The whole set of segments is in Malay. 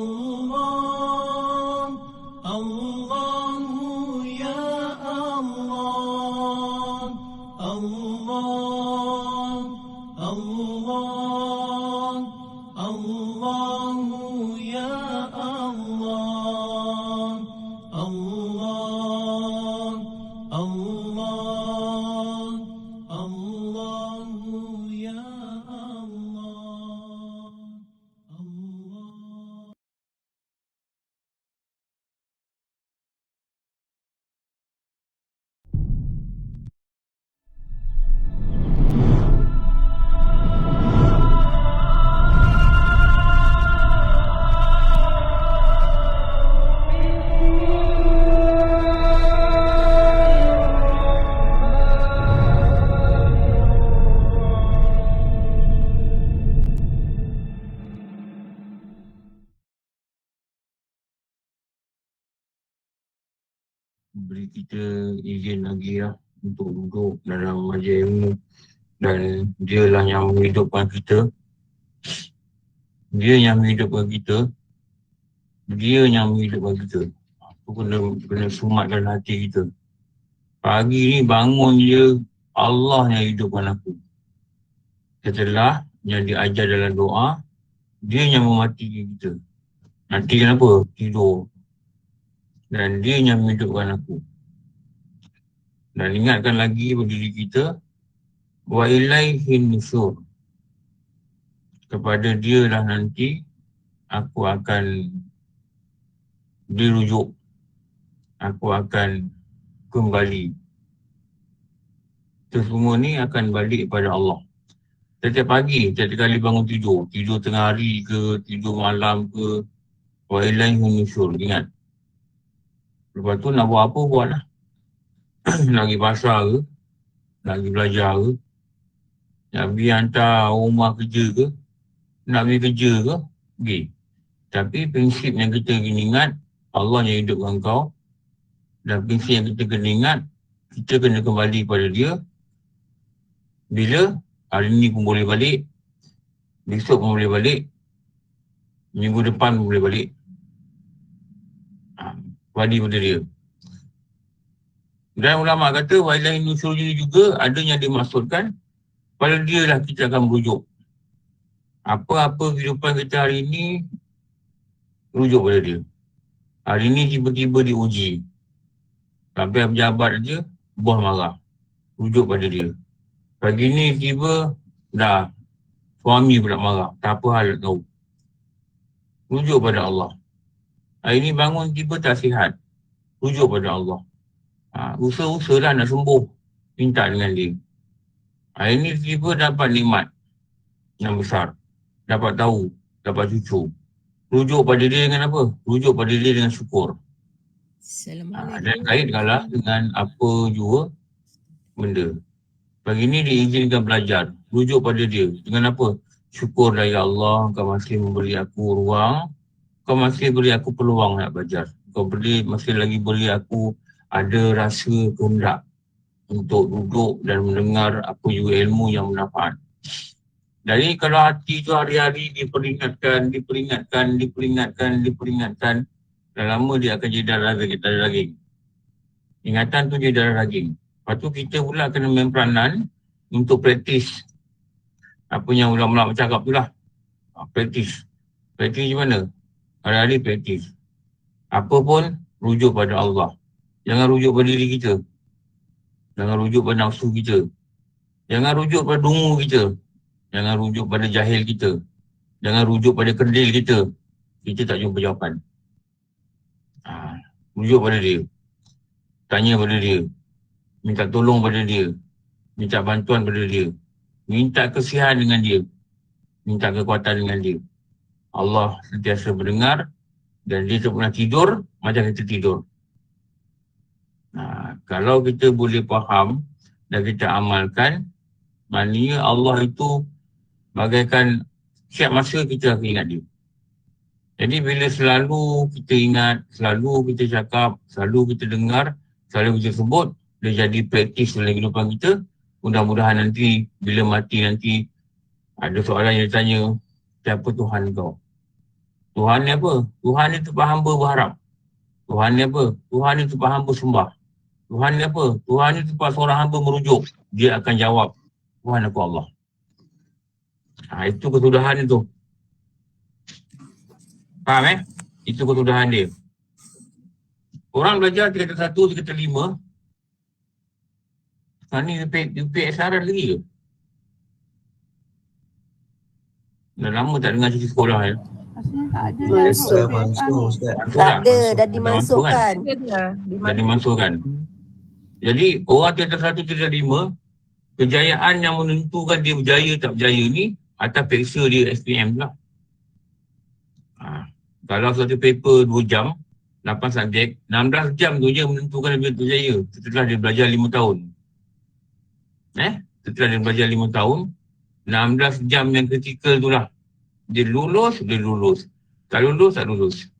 Allah, Allahu ya Allah, Allah, Allah, Allahu ya Allah, Allah, Allah, Allahu ya Allah, Allah. Beri kita izin lagi lah untuk duduk dalam majlis ilmu, dan dialah yang menghidupkan kita. Dia yang menghidupkan kita. Dia yang menghidupkan kita. Itu kena sumat dalam hati kita. Pagi ni bangun je, Allah yang hidupkan aku. Setelah yang diajar dalam doa, dia yang mematikan kita. Nanti kenapa? Tidur. Dan dia yang menghidupkan aku. Dan ingatkan lagi pada diri kita, wa ilaihin nusyur. Kepada dia lah nanti aku akan dirujuk. Aku akan kembali. Itu semua ni akan balik kepada Allah. Setiap pagi, setiap kali bangun tidur. Tidur tengah hari ke, tidur malam ke, wa ilaihin nusyur. Ingat. Lepas tu nak buat apa, buatlah. Nak pergi pasar ke, nak pergi belajar ke, nak pergi hantar rumah kerja ke, nak pergi kerja ke, pergi. Tapi prinsip yang kita kena ingat, Allah yang hidupkan kau. Dan prinsip yang kita kena ingat, kita kena kembali kepada dia. Bila? Hari ni pun boleh balik, besok pun boleh balik, minggu depan pun boleh balik. Kembali pada dia. Dan ulama kata, wa ilahin nusyur juga ada yang dimaksudkan, pada dia lah kita akan merujuk. Apa-apa kehidupan kita hari ini, rujuk pada dia. Hari ini tiba-tiba diuji. Sampai pejabat je, bos marah. Rujuk pada dia. Pagi ni tiba, dah, suami pula marah. Tak apa hal nak tahu. Rujuk pada Allah. Hari ni bangun tiba tak sihat. Rujuk pada Allah. Usaha-usaha lah nak sembuh. Minta dengan dia. Hari ni tiba dapat nikmat yang besar. Dapat tahu. Dapat cucu. Rujuk pada dia dengan apa? Rujuk pada dia dengan syukur. Dan kaitkanlah dengan apa jua benda. Pagi ni diizinkan belajar. Rujuk pada dia. Dengan apa? Syukur lah ya Allah. Kau masih memberi aku ruang. Kau masih beri aku peluang nak belajar. Kau masih lagi beri aku ada rasa kehendak untuk duduk dan mendengar apa juga ilmu yang bermanfaat. Jadi kalau hati tu hari-hari diperingatkan, dah lama dia akan jadi darah daging. Ingatan tu jadi darah daging. Lepas tu kita pula kena main peranan untuk praktis. Apa yang ulama-ulama cakap tu lah. Praktis. Praktis macam mana? Hari-hari praktis. Apa pun rujuk pada Allah. Jangan rujuk pada diri kita. Jangan rujuk pada nafsu kita. Jangan rujuk pada dungu kita. Jangan rujuk pada jahil kita. Jangan rujuk pada kendil kita. Kita tak jumpa jawapan. Rujuk pada dia. Tanya pada dia. Minta tolong pada dia. Minta bantuan pada dia. Minta kesihan dengan dia. Minta kekuatan dengan dia. Allah sentiasa mendengar. Dan dia tak pernah tidur macam kita tidur. Kalau kita boleh faham dan kita amalkan, maknanya Allah itu bagaikan setiap masa kita akan ingat dia. Jadi bila selalu kita ingat, selalu kita cakap, selalu kita dengar, selalu kita sebut, dia jadi praktis dalam kehidupan kita. Mudah-mudahan nanti bila mati nanti ada soalan yang ditanya, siapa Tuhan kau? Tuhan ni apa? Tuhan ni tempat hamba berharap. Tuhan ni apa? Tuhan ni tempat hamba sembah. Tuhan ni apa? Tuhan ni tempat seorang hamba merujuk. Dia akan jawab, Tuhan aku Allah. Itu kesudahan itu. Faham Itu kesudahan dia. Orang belajar tingkatan 1, tingkatan 5. Sekarang ni UPSR lagi ke? Dah lama tak dengar cerita sekolah ya. Tak ada, dah dimasukkan. Dah dimasukkan. Jadi orang tingkatan 1, tingkatan 5, kejayaan yang menentukan dia berjaya tak berjaya ni atas periksa dia SPM lah. Kalau satu paper 2 jam, 8 subjek, 16 jam tu je menentukan dia berjaya setelah dia belajar 5 tahun. Setelah dia belajar 5 tahun, 16 jam yang kritikal tu lah. Dia lulus. Tak lulus.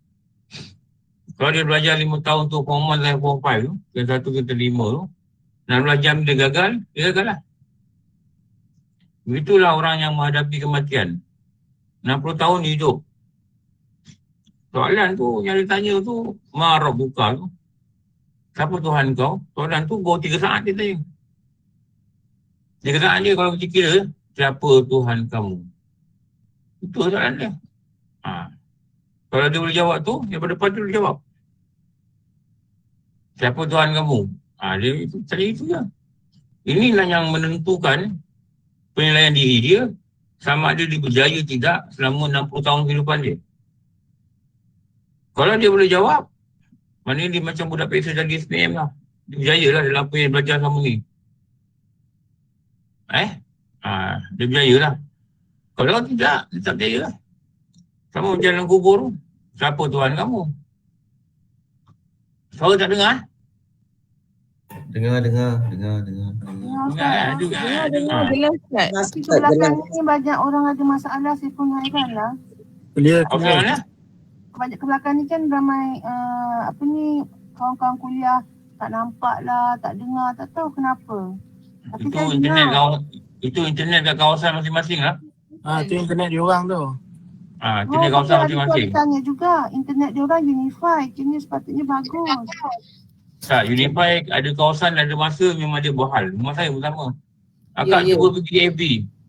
Kalau dia belajar 5 tahun tu, form 1 dan form 5 tu, yang 1 ke 5 tu, 16 jam dia gagal lah. Begitulah orang yang menghadapi kematian. 60 tahun dia hidup. Soalan tu yang dia tanya tu, Ma'arab buka tu. Siapa Tuhan kau? Soalan tu, 3 saat dia tanya. 3 saat je kalau kita kira, siapa Tuhan kamu? Itu soalan dia. Kalau dia boleh jawab tu, daripada depan tu dia jawab. Siapa Tuhan kamu? Dia tanya itu je. Inilah yang menentukan penilaian diri dia, sama ada dia berjaya tidak selama 60 tahun kehidupan dia. Kalau dia boleh jawab, maknanya dia macam budak PSA dari SPM lah. Dia berjaya lah dalam apa yang belajar sama ni. Dia berjaya lah. Kalau tidak, dia tak berjaya lah. Sama macam dalam kubur tu. Siapa Tuhan kamu? Suara tak dengar? Dengar. Dengar. Jelas tak? Tapi belakang ni banyak orang ada masalah Saiful Hairan lah. Clear. Banyak ke belakang ni kan ramai kawan-kawan kuliah tak nampak lah, tak dengar, tak tahu kenapa. Tapi Itu internet kat kawasan masing-masing lah. Itu internet diorang tu. Internet kawasan masing-masing. Saya tanya juga, internet diorang Unify, kini sepatutnya bagus. Tak, Unify ada kawasan, ada masa memang dia berhal. Rumah saya pun sama. Akak cuba pergi FB.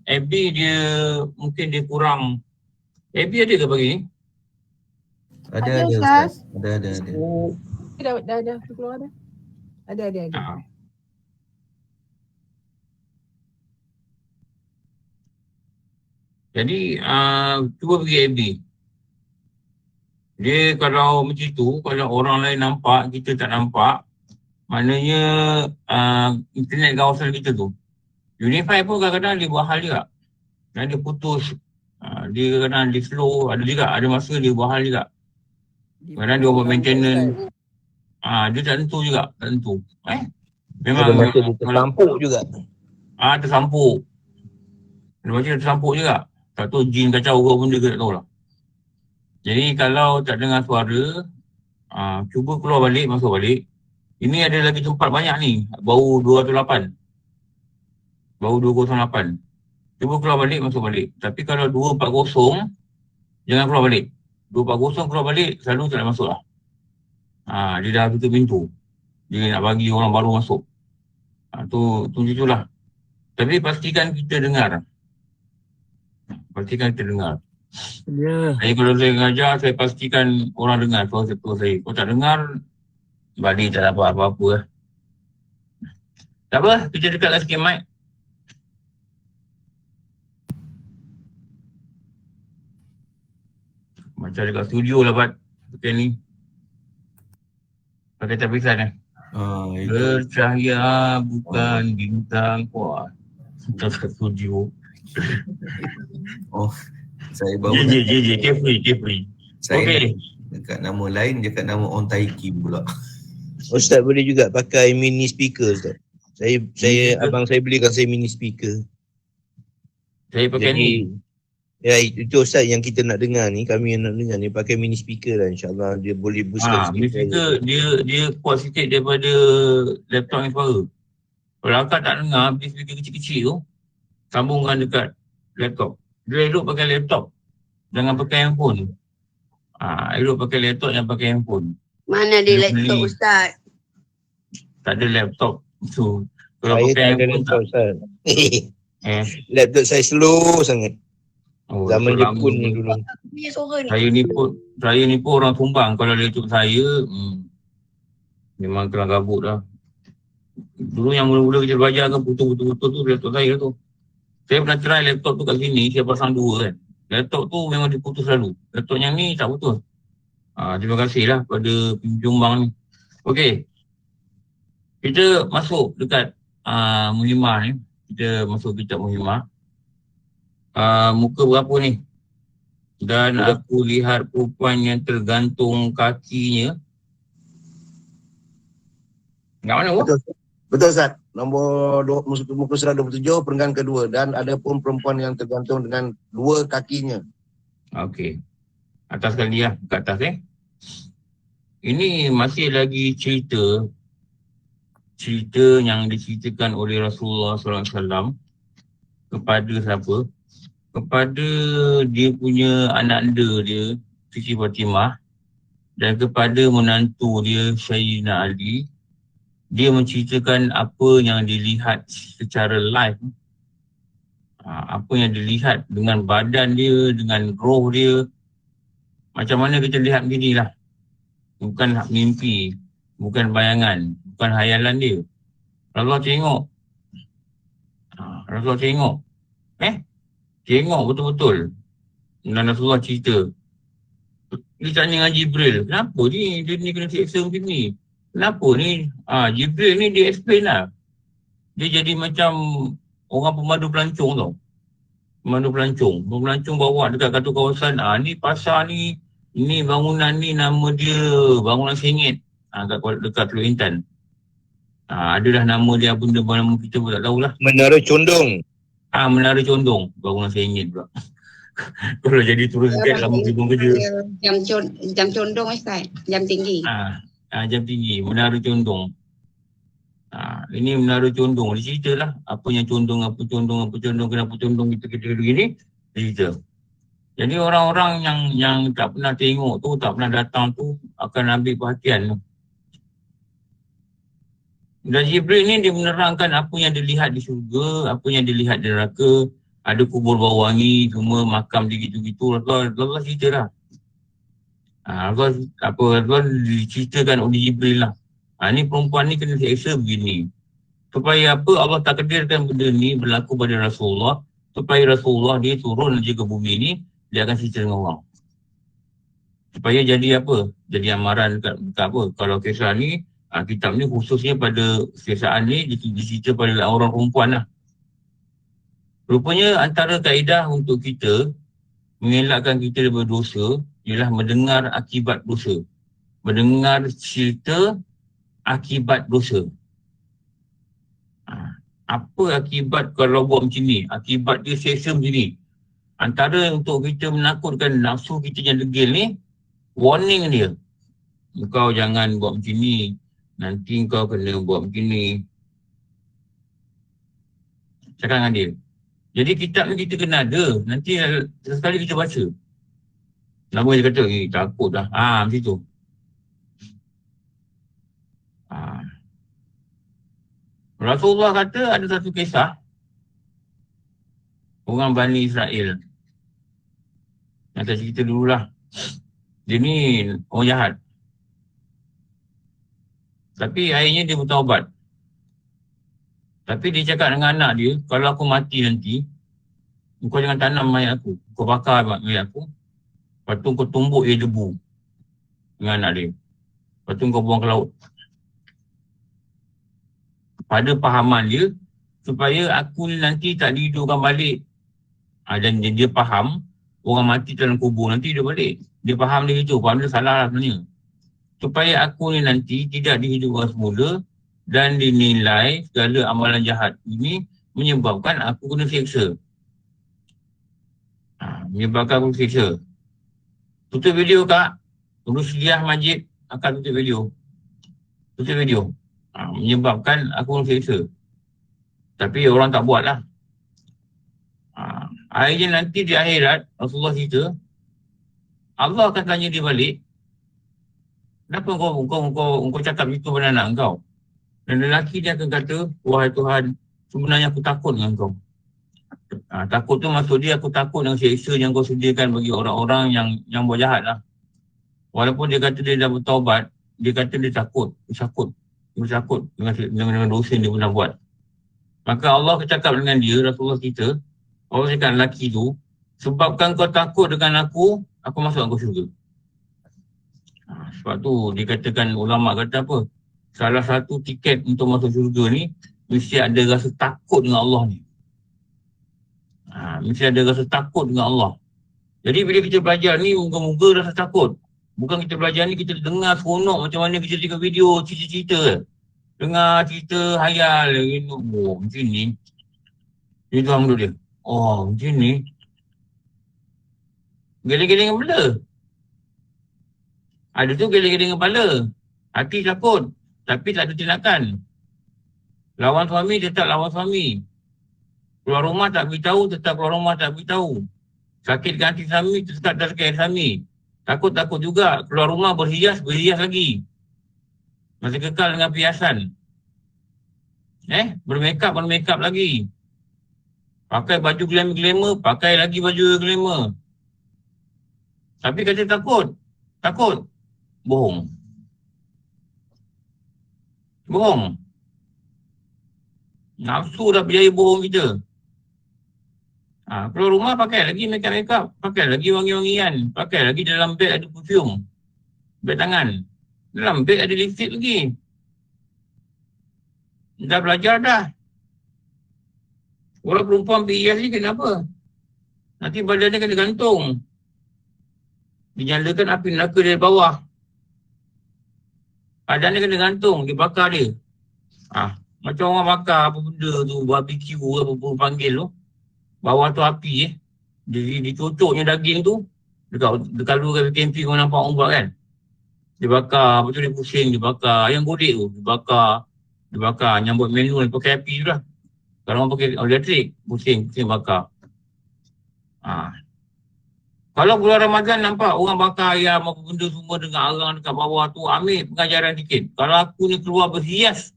FB dia, mungkin dia kurang. FB ada ke pagi ni? Ada Ustaz. Ada. Dah keluar dah. Ada. Jadi, cuba pergi FB. Dia kalau macam tu, kalau orang lain nampak, kita tak nampak, maknanya internet kawasan kita tu. Unify pun kadang-kadang dia buat hal juga. Dan dia putus. Dia kadang-kadang dia slow, ada masa dia buat hal juga. Kadang dia buat maintenance. Dia tak tentu juga, tak tentu. Memang ada masa dia tersampuk juga. Tersampuk. Ada masa dia tersampuk juga. Tak tahu jin kacau ke benda ke tak tahu lah. Jadi kalau tak dengar suara, cuba keluar balik, masuk balik. Ini ada lagi tempat banyak ni. Bau 208. Cuba keluar balik, masuk balik. Tapi kalau 240, jangan keluar balik. 240 keluar balik, selalu tak nak masuk lah. Dia dah tutup pintu. Dia nak bagi orang baru masuk. Tu itulah. Tapi pastikan kita dengar. Saya kalau saya mengajar, saya pastikan orang dengar suara saya. Kalau tak dengar, balik tak dapat apa-apa. Tak apa, kita dekatkan sikit mic. Macam dekat studio lah Pat. Pakai ni. Pakai tapisan bercahaya bukan bintang. Wah. Kita dekat studio. Saya baru free. Saya dekat nama lain, dekat nama On Taiki pula. Ustaz boleh juga pakai mini speaker Ustaz. Abang saya belikan saya mini speaker. Saya pakai ni. Ya, itu Ustaz yang kita nak dengar ni, kami yang nak dengar ni pakai mini speaker lah, insyaAllah dia boleh boostkan mini speaker dia kuat sikit daripada laptop yang suara. Kalau akak tak dengar, beli speaker kecil-kecil tu, sambungkan dekat laptop. Dia elok pakai laptop, jangan pakai handphone. Elok pakai laptop yang pakai handphone. Mana ada Dia laptop beli. Ustaz? Tak ada laptop. So, kalau Saya pakai tak ada handphone laptop, Ustaz. tak. Laptop saya slow sangat. Zaman laptop Jepun lama. ni dulu. Punya suara ni. Saya ni pun orang Tumbang. Kalau laptop saya, memang kelang kabut dah. Dulu yang mula-mula kita belajar kan putus-putus tu laptop saya tu. Saya pernah try laptop tu kat sini, saya pasang 2 kan. Laptop tu memang diputus selalu. Laptop yang ni tak putus. Terima kasih lah pada Jombang ni. Okey. Kita masuk dekat Muhimah ni. Kita masuk kitab Muhimah. Muka berapa ni? Dan aku lihat perempuan yang tergantung kakinya. Kat mana tu? Betul Ustaz. Nombor muka surat 27 perenggan kedua. Dan ada pun perempuan yang tergantung dengan 2 kakinya. Okey. Atas sekali lah. Kat atas Ini masih lagi cerita yang diceritakan oleh Rasulullah SAW kepada siapa? Kepada dia punya anak anda dia, Siti Fatimah, dan kepada menantu dia, Sayyidina Ali. Dia menceritakan apa yang dilihat secara live. Apa yang dilihat dengan badan dia, dengan roh dia. Macam mana kita lihat beginilah. Bukan mimpi, bukan bayangan, bukan hayalan dia. Rasulullah tengok. Rasulullah tengok. Tengok betul-betul. Dan Rasulullah cerita. Dia tanya dengan Jibril, kenapa ni dia ni kena seksa macam ni? Kenapa ni? Jibril ni dia explain lah. Dia jadi macam orang pemandu pelancong tau. Pemandu pelancong bawa dekat satu kawasan. Ni pasar ni, ini bangunan ni nama dia bangunan Sengit. Dekat Teluk Intan. Adalah nama dia, benda nama kita pun tak tahulah. Menara Condong. Menara Condong. Bangunan Sengit pula. Kalau jadi turun sikit lama sibuk kerja. Jam condong Ustaz. Jam tinggi. Jam tinggi. Menara Condong. Ini Menara Condong. Dia ceritalah apa yang condong, kenapa condong kita begini. Dia cerita. Jadi orang-orang yang tak pernah tengok tu, tak pernah datang tu akan ambil perhatian tu. Dan Jibril ni dia menerangkan apa yang dilihat di syurga, apa yang dilihat di neraka. Ada kubur bau wangi, semua makam dia gitu-gitu. Allah cerita lah. Allah diceritakan oleh Jibril lah. Ni perempuan ni kena seksa begini. Supaya apa? Allah takdirkan benda ni berlaku pada Rasulullah. Supaya Rasulullah dia turun je ke bumi ni, dia akan cerita dengan orang. Supaya jadi apa? Jadi amaran dekat apa? Kalau kisah ni, kitab ni khususnya pada kesesaan ni, dicerita pada orang perempuan lah. Rupanya antara kaedah untuk kita mengelakkan kita daripada dosa ialah mendengar akibat dosa. Mendengar cerita akibat dosa. Apa akibat kalau buat macam ni? Akibat dia seksa macam ni. Antara untuk kita menakutkan nafsu kita yang degil ni, warning dia. Kau jangan buat macam ni. Nanti kau kena buat macam ni. Cakap dengan dia. Jadi kitab ni kita kena ada. Nanti sesekali kita baca. Lama dia kata, takut dah. Macam tu. Rasulullah kata ada satu kisah. Orang Bani Israel. Yang saya cerita dululah. Dia ni orang jahat. Tapi akhirnya dia bertaubat. Tapi dia cakap dengan anak dia, kalau aku mati nanti, kau jangan tanam mayat aku. Kau bakar mayat aku. Lepas tu kau tumbuk dia debu. Dengan anak dia. Lepas tu kau buang ke laut. Pada pahaman dia, supaya aku ni nanti tak dihidupkan balik. Dan dia faham, orang mati dalam kubur nanti dia balik. Dia faham dia itu, faham dia salah lah sebenarnya. Supaya aku ni nanti tidak dihidupkan semula, dan dinilai segala amalan jahat ini menyebabkan aku kena seksa. Menyebabkan aku seksa. Tutup video Kak. Terus Liah Majid akan tutup video. Tutup video. Menyebabkan aku kena seksa. Tapi orang tak buat lah. Akhirnya nanti di akhirat, Rasulullah cerita, Allah akan tanya dia balik, kenapa kau cakap itu pada anak kau? Dan lelaki dia akan kata, wahai Tuhan, sebenarnya aku takut dengan kau. Takut tu maksud dia, aku takut dengan seksa yang kau sediakan bagi orang-orang yang buat jahat lah. Walaupun dia kata dia dah bertaubat, dia kata dia takut dengan dosa yang dia pernah buat. Maka Allah cakap dengan dia, Rasulullah kita, Allah cakap lelaki tu, sebabkan kau takut dengan aku masuk kau syurga. Sebab tu dikatakan, ulama kata apa? Salah satu tiket untuk masuk syurga ni, mesti ada rasa takut dengan Allah ni. Mesti ada rasa takut dengan Allah. Jadi bila kita belajar ni, moga-moga rasa takut. Bukan kita belajar ni, kita dengar seronok macam mana kita tengok video, cerita-cerita. Dengar cerita hayal. Oh, macam ni. Dia tuang dulu dia. Oh, macam ni. Geleng-geleng kepala. Ada tu geleng-geleng kepala. Hati takut. Tapi tak ada tindakan. Lawan suami tetap lawan suami. Keluar rumah tak beritahu, tetap keluar rumah tak beritahu. Sakit dengan hati suami, tetap tak sakit hati suami. Takut juga. Keluar rumah berhias lagi. Masih kekal dengan perhiasan. Bermakeup lagi. Pakai baju glamour, pakai lagi baju glamour. Tapi kata takut. Bohong. Nafsu dah berjaya bohong kita. Keluar rumah pakai lagi makeup, pakai lagi wangi-wangian, pakai lagi dalam beg ada perfume. Beg tangan. Dalam beg ada lipstick lagi. Dah belajar dah. Orang perempuan pergi hias ni kenapa? Nanti badan dia kena gantung. Dinyalakan api neraka dari bawah. Badan dia kena gantung, dia bakar dia. Macam orang bakar apa benda tu, barbecue apa pun panggil tu. Bawah tu api Jadi dicocoknya daging tu. Dekat luar camping orang nampak orang buat kan. Dia bakar, lepas tu dia pusing, dia bakar. Ayam godek tu, dia bakar. Nyambut manual pakai api tu lah. Kalau orang pakai elektrik, pusing bakar. Kalau bulan Ramadan nampak orang bakar ayam apa benda semua dengan arang dekat bawah tu, ambil pengajaran sikit. Kalau aku ni keluar berhias,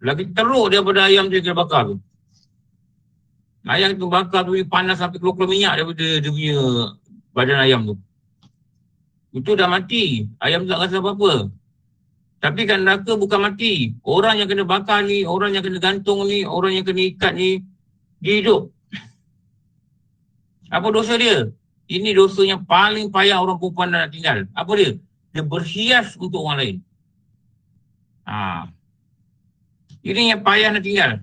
lagi teruk daripada ayam tu yang kena bakar tu. Ayam tu bakar tu panas sampai keluar minyak daripada dia punya badan ayam tu. Itu dah mati. Ayam tu tak rasa apa-apa. Tapi kan neraka bukan mati. Orang yang kena bakar ni, orang yang kena gantung ni, orang yang kena ikat ni, dia hidup. Apa dosa dia? Ini dosa yang paling payah orang perempuan nak tinggal. Apa dia? Dia berhias untuk orang lain. Ini yang payah nak tinggal.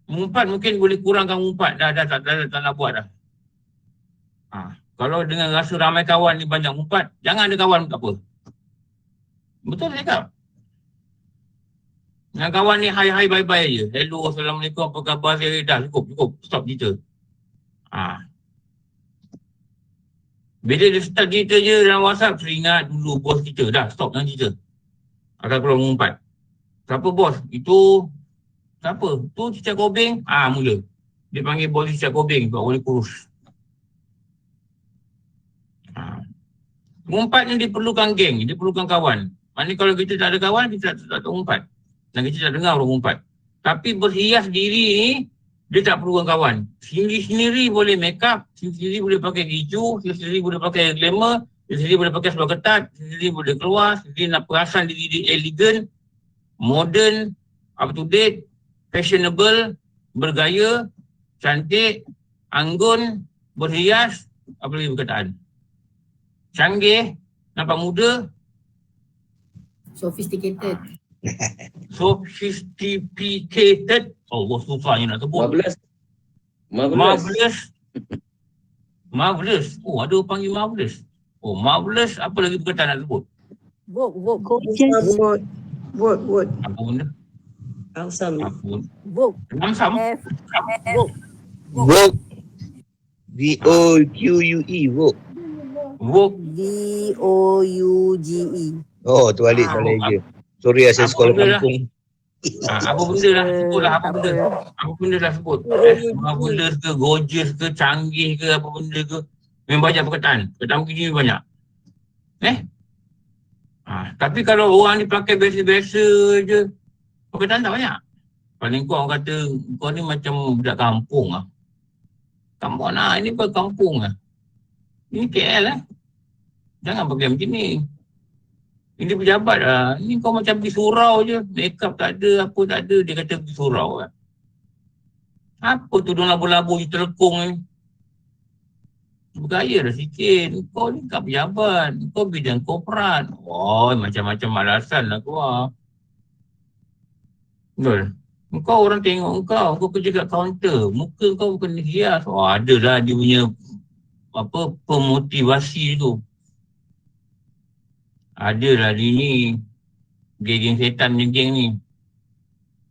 Mengumpat mungkin boleh kurangkan mengumpat. Dah tak nak buat dah. Kalau dengan rasa ramai kawan ni banyak mengumpat, jangan ada kawan tak apa. Betul saya cakap. Dengan kawan ni hai bye-bye je. Hello, Assalamualaikum, apa khabar saya? Dah cukup. Stop cerita. Bila dia start cerita je dalam WhatsApp, teringat dulu bos kita. Dah, stop dengan cerita. Akan keluar mengumpat. Siapa bos? Itu siapa? Tu Cicak Kobeng. Mula. Dia panggil bos Cicak Kobeng. Sebab boleh kurus. Mengumpat ni dia perlukan geng. Dia perlukan kawan. Maksudnya kalau kita tak ada kawan, kita tak mengumpat. Dan kita tak dengar orang mengumpat. Tapi berhias diri ni, dia tak perlukan kawan. Sendiri-sendiri boleh make up. Sendiri-sendiri boleh pakai hijau. Sendiri-sendiri boleh pakai glamour. Sendiri boleh pakai seluar ketat. Sendiri boleh keluar. Sendiri nak perasan diri elegan, modern, up to date, fashionable, bergaya, cantik, anggun, berhias, apa lagi perkataan? Canggih, nampak muda. Sophisticated. Sophisticated. Allah susahnya nak sebut. Marvelous. Oh, ada orang panggil marvelous. Oh, marvelous. Apa lagi perkataan nak sebut? Vogue. Apa benda? Awesome. Apa? Vogue. Ramsam. Vogue. V-O-Q-U-E. Vogue. Vogue. V-O-U-G-E. Oh, terbalik je. Sorry, saya Apa sekolah benda lah? kampung. Apa benda lah, sebutlah apa Tak benda. apa. Apa benda lah sebut. Marvelous ke, gorgeous ke, canggih ke, apa benda ke. Memang banyak perkataan. Perkataan begini banyak. Tapi kalau orang ni pakai biasa-biasa je, perkataan tak banyak. Paling kau orang kata, kau ni macam budak kampung lah. Kampung lah, ini bukan kampung lah. Ini KL lah. Jangan pakai macam ni. Ini pejabat lah. Ini kau macam pergi surau je. Make up tak ada, apa tak ada. Dia kata pergi surau lah. Apa tudung labu-labu je telekong ni? Bergaya dah sikit. Kau ni kat pejabat. Kau bidang korporat. Oh, macam-macam alasan lah keluar. Betul. Kau orang tengok kau kerja kat kaunter. Muka kau bukan hias. Oh, adalah dia punya pemotivasi tu. Adalah dia ni. Geng-geng setan macam geng ni.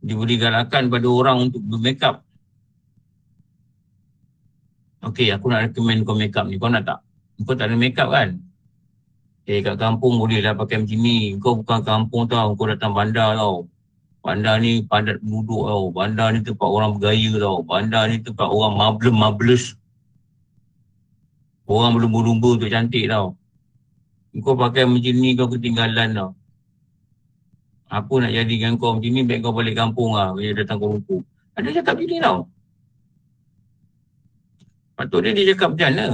Dia beri galakan pada orang untuk bermake up. Okey, aku nak recommend kau make up ni. Kau nak tak? Kau tak ada make up kan? Kat kampung boleh lah pakai macam ni. Kau bukan kampung tau. Kau datang bandar tau. Bandar ni padat penduduk tau. Bandar ni tempat orang bergaya tau. Bandar ni tempat orang marvelous. Orang berlumba-lumba untuk cantik tau. Kau pakai macam ni kau ketinggalan tau. Apa nak jadikan kau macam ni, baik kau balik kampung lah. Dia datang ke rumput. Ada cakap macam ni tau. Patut dia cakap macam mana?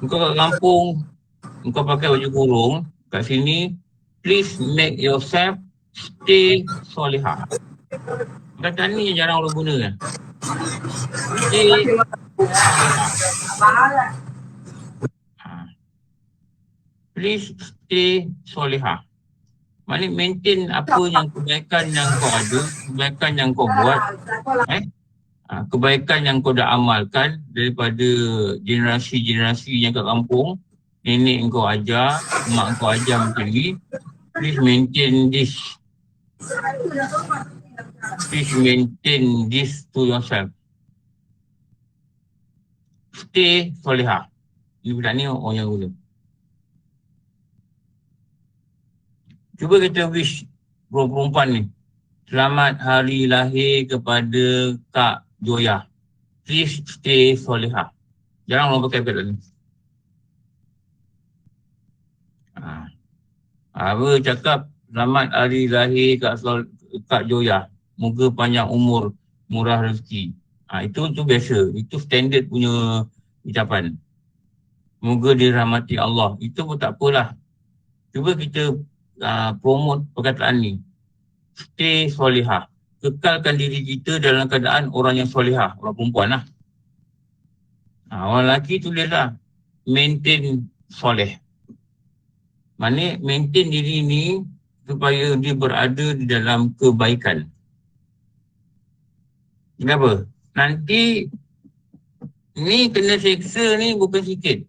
Kau kat kampung, kau pakai baju kurung. Kat sini, please make yourself stay solihah. Kata ni yang jarang orang guna kan. Stay solihah. Please stay solihah. Maknanya maintain apa yang kebaikan yang kau ada, kebaikan yang kau buat. Kebaikan yang kau dah amalkan daripada generasi-generasi yang kat kampung. Nenek kau ajar, mak kau ajar macam ni. Please maintain this. Please maintain this to yourself. Stay solihah. Ini budak ni orang yang guna. Cuba kita wish perempuan ni. Selamat hari lahir kepada Kak Joya. Please stay solihah. Jarang orang pakai kata ni. Apa cakap selamat hari lahir Kak Joya. Moga panjang umur, murah rezeki. Itu biasa. Itu standard punya ucapan. Moga dirahmati Allah. Itu pun tak apalah. Cuba kita promote perkataan ni. Stay solihah. Kekalkan diri kita dalam keadaan orang yang solihah. Orang perempuan lah. Orang lelaki tulislah. Maintain soleh. Maksudnya maintain diri ni supaya dia berada di dalam kebaikan. Kenapa? Nanti ni kena seksa ni bukan sikit.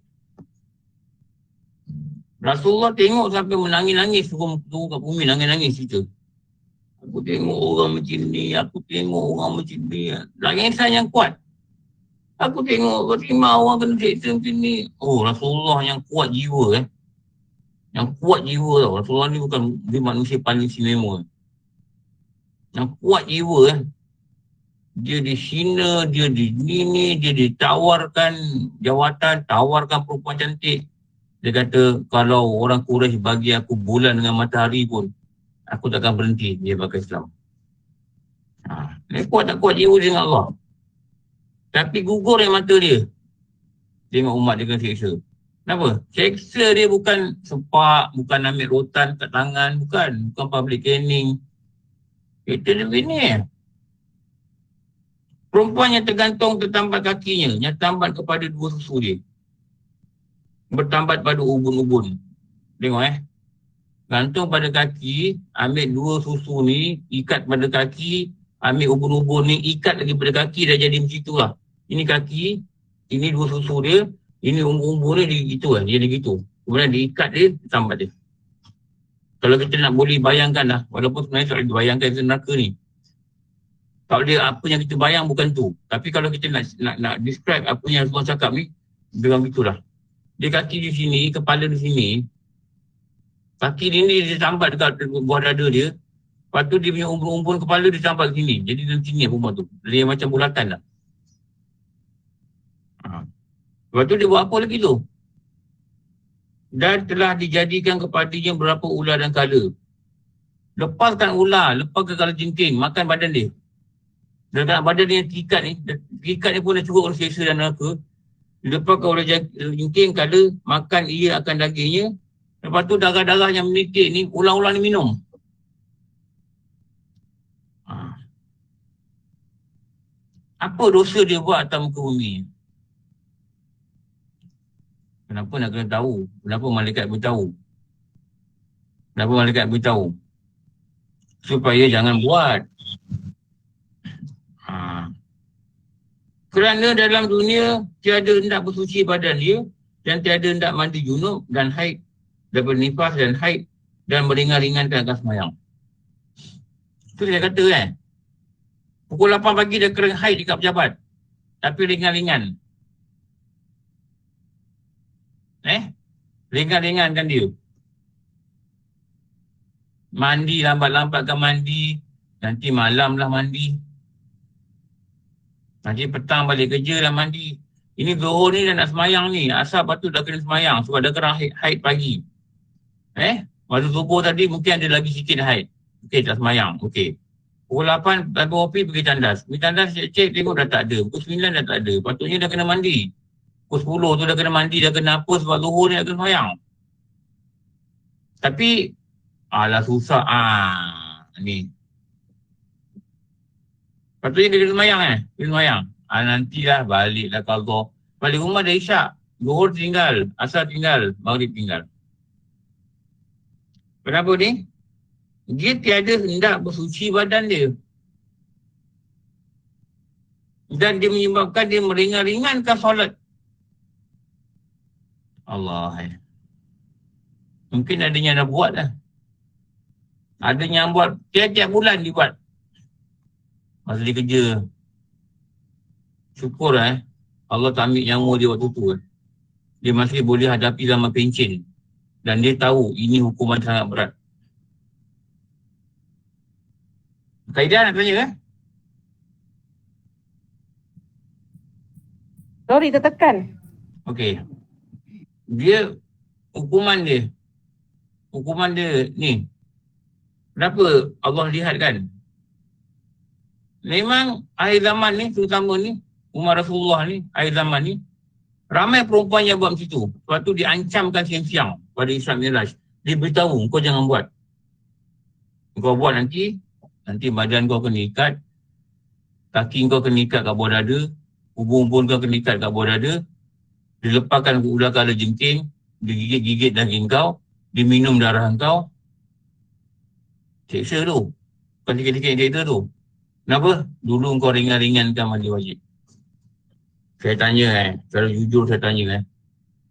Rasulullah tengok sampai menangis-nangis turun kat bumi, nangis-nangis cerita. Aku tengok orang macam ni, aku tengok orang macam ni. Langisan yang kuat. Aku tengok terima orang kena seksa macam ni. Oh, Rasulullah yang kuat jiwa Yang kuat jiwa tau. Rasulullah ni bukan dia manusia paling istimewa. Yang kuat jiwa Dia dihina, dia dinini, dia ditawarkan jawatan, tawarkan perempuan cantik. Dia kata, kalau orang Quraisy bagi aku bulan dengan matahari pun, aku takkan berhenti dia pakai Islam. Dia kuat tak kuat jiwa dengan Allah. Tapi gugur yang mata dia. Tengok umat dia kena seksa. Kenapa? Seksa dia bukan sepak, bukan ambil rotan kat tangan, bukan public caning. Kita dia begini. Perempuan yang tergantung tertambat kakinya, yang tambat kepada dua susu dia. Bertambat pada ubun-ubun. Tengok gantung pada kaki, ambil dua susu ni, ikat pada kaki, ambil ubun-ubun ni, ikat lagi pada kaki, dah jadi macam itulah. Ini kaki, ini dua susu dia, ini ubun-ubun dia gitu dia jadi gitu. Kemudian diikat dia, tambat dia. Kalau kita nak boleh bayangkan lah, walaupun sebenarnya tak boleh dibayangkan neraka ni. Tak boleh apa yang kita bayang bukan tu. Tapi kalau kita nak describe apa yang Rasulullah cakap ni, memang gitulah. Dia kaki di sini, kepala di sini. Kaki dia ni dia tambat dekat buah dada dia. Lepas tu dia punya umpun kepala dia sampai ke sini. Jadi dia sini perempuan tu. Dia macam bulatan lah. Lepas tu dia buat apa lagi tu? Dan telah dijadikan kepadanya berapa ular dan kala. Lepaskan ular, lepaskan kala jengking, makan badan dia. Dan badan dia yang terikat ni pun dah cukup oleh seksa dan neraka. Lepaskan ular jengking, kala, makan ia akan dagingnya. Lepas tu darah-darah yang menitik ni, ular-ular ni minum. Apa dosa dia buat atas muka bumi? Kenapa nak kena tahu? Kenapa malaikat beritahu? Kenapa malaikat beritahu? Supaya jangan buat. Kerana dalam dunia tiada hendak bersuci badan dia dan tiada hendak mandi junub dan haid daripada nifas dan haid dan meringan-ringankan akan semayang. Itu dia kata kan. Pukul 8 pagi dia kena haid dekat pejabat. Tapi ringan-ringan. Ringan-ringankan dia. Mandi, lambat-lambatkan mandi. Nanti malam lah mandi. Nanti petang balik kerja dah mandi. Ini Zuhur ni dah nak semayang ni. Asal patut dah kena semayang sebab dah kena haid pagi. Waktu subuh tadi mungkin ada lagi sikit haid. Okey, tak semayang. Okey. Pukul 8 habis kopi pergi tandas. Pergi tandas cek tengok dah tak ada. Pukul 9 dah tak ada. Patutnya dah kena mandi. Pukul 10 tu dah kena mandi, dah kena apa sebab Zuhur ni dah kena semayang. Tapi alah susah. Ni. Patutnya dia kena semayang Dia semayang. Nantilah baliklah qadha. Balik rumah dah isyak. Zuhur tinggal, asar tinggal, maghrib tinggal. Kenapa ni? Dia tiada hendak bersuci badan dia. Dan dia menyebabkan dia meringan-ringankan solat. Allah. Mungkin ada yang dah buat lah. Ada yang buat tiap-tiap bulan dia buat. Masa dia kerja. Syukur Allah tak ambil nyawa dia waktu tu. Dia masih boleh hadapi zaman pencen. Dan dia tahu ini hukuman sangat berat. Kaidah nak tanya Sorry, tertekan. Okey. Dia hukuman dia ni. Kenapa Allah lihat kan? Memang akhir zaman ni, terutama ni Umar Rasulullah ni, akhir zaman ni ramai perempuan yang buat macam tu. Sebab tu diancamkan siang-siang pada Isra Mi'raj. Dia beritahu kau jangan buat. Kau buat nanti badan kau kena ikat, kaki kau kena ikat kat bawah dada, hubung-hubung kau kena ikat kat bawah dada, dilepaskan ular kala jengking, digigit-gigit daging kau, diminum darah kau. Seksa tu. Bukan sikit-sikit cerita tu. Kenapa? Dulu kau ringan-ringankan mandi wajib. Saya tanya kalau jujur saya tanya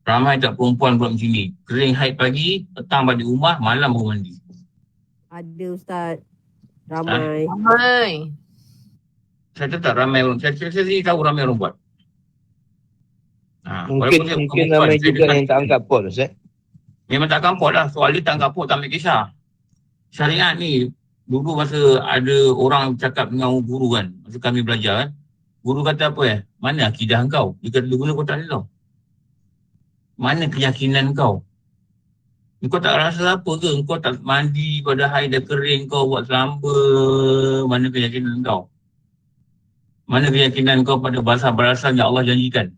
ramai tak perempuan buat macam ni? Kering haid pagi, petang balik rumah, malam baru mandi. Ada Ustaz. Ramai. Saya tetap ramai orang. Saya sendiri tahu ramai orang buat. Mungkin ramai juga yang tak angkat pot, Ustaz. Memang tak angkat pot lah. Soal dia tak angkat pot, tak ambil kisah. Syariat ni, dulu masa ada orang cakap dengan guru kan, masa kami belajar kan, guru kata apa mana akidah kau? Dia kata, guna kau tak ada tau. Mana keyakinan kau? Kau tak rasa apa ke? Kau tak mandi pada haid dah kering kau buat selamba. Mana keyakinan kau? Mana keyakinan kau pada balasan yang Allah janjikan?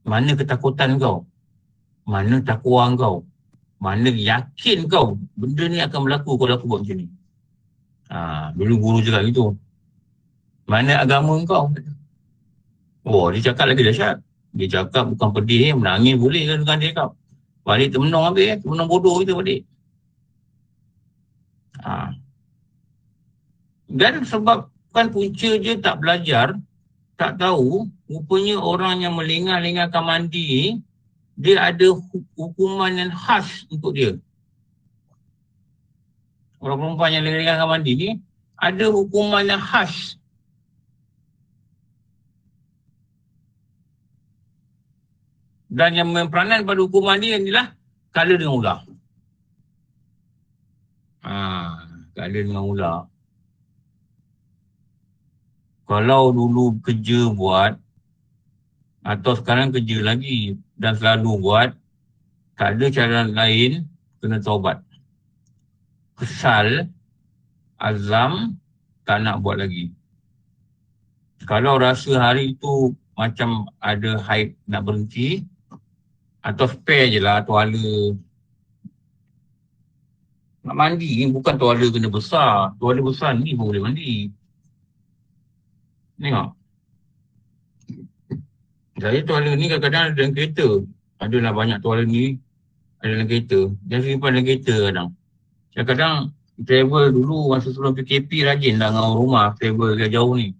Mana ketakutan kau? Mana takwa kau? Mana yakin kau benda ni akan berlaku kalau aku buat macam ni? Dulu guru cakap gitu. Mana agama kau? Oh, dia cakap lagi dahsyat. Dia cakap bukan pedih, menangis boleh kan dengan dia kau. Balik termenung habis, termenung bodoh kita balik. Dan sebab kan punca je tak belajar, tak tahu, rupanya orang yang melengah-lengahkan mandi, dia ada hukuman yang khas untuk dia. Orang perempuan yang lengah-lengahkan mandi ni, ada hukuman yang khas. Dan yang memperanan pada hukuman dia adalah kala dengan ular. tak ada dengan ular. Kalau dulu kerja buat, atau sekarang kerja lagi dan selalu buat, tak ada cara lain, kena taubat. Kesal, azam, tak nak buat lagi. Kalau rasa hari tu macam ada hype nak berhenti, atau spare je lah tuala. Nak mandi ni bukan tuala kena besar. Tuala besar ni pun boleh mandi. Tengok. Saya tuala ni kadang-kadang ada dalam kereta. Adalah banyak tuala ni ada dalam kereta. Dan simpan dalam kereta kadang. Kadang-kadang travel dulu masa sebelum PKP rajin dah dengan rumah travel ke jauh ni.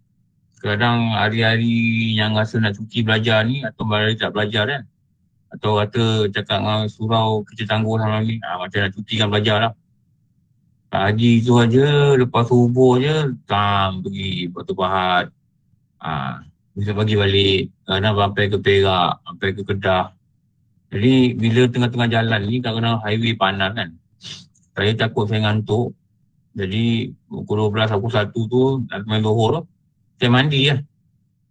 Kadang hari-hari yang rasa nak cuti belajar ni atau hari tak belajar kan. Atau kata cakap dengan surau kita tangguh sama ni. Macam nak cutikan belajar lah. Pagi tu aja, lepas subuh je, pergi Batu Pahat. Bisa pagi balik. Kadang sampai ke Perak, sampai ke Kedah. Jadi bila tengah-tengah jalan ni, kadang-kadang highway panas kan. Saya takut saya ngantuk. Jadi pukul 12 aku 1 tu, nak main Johor tu, saya mandi lah.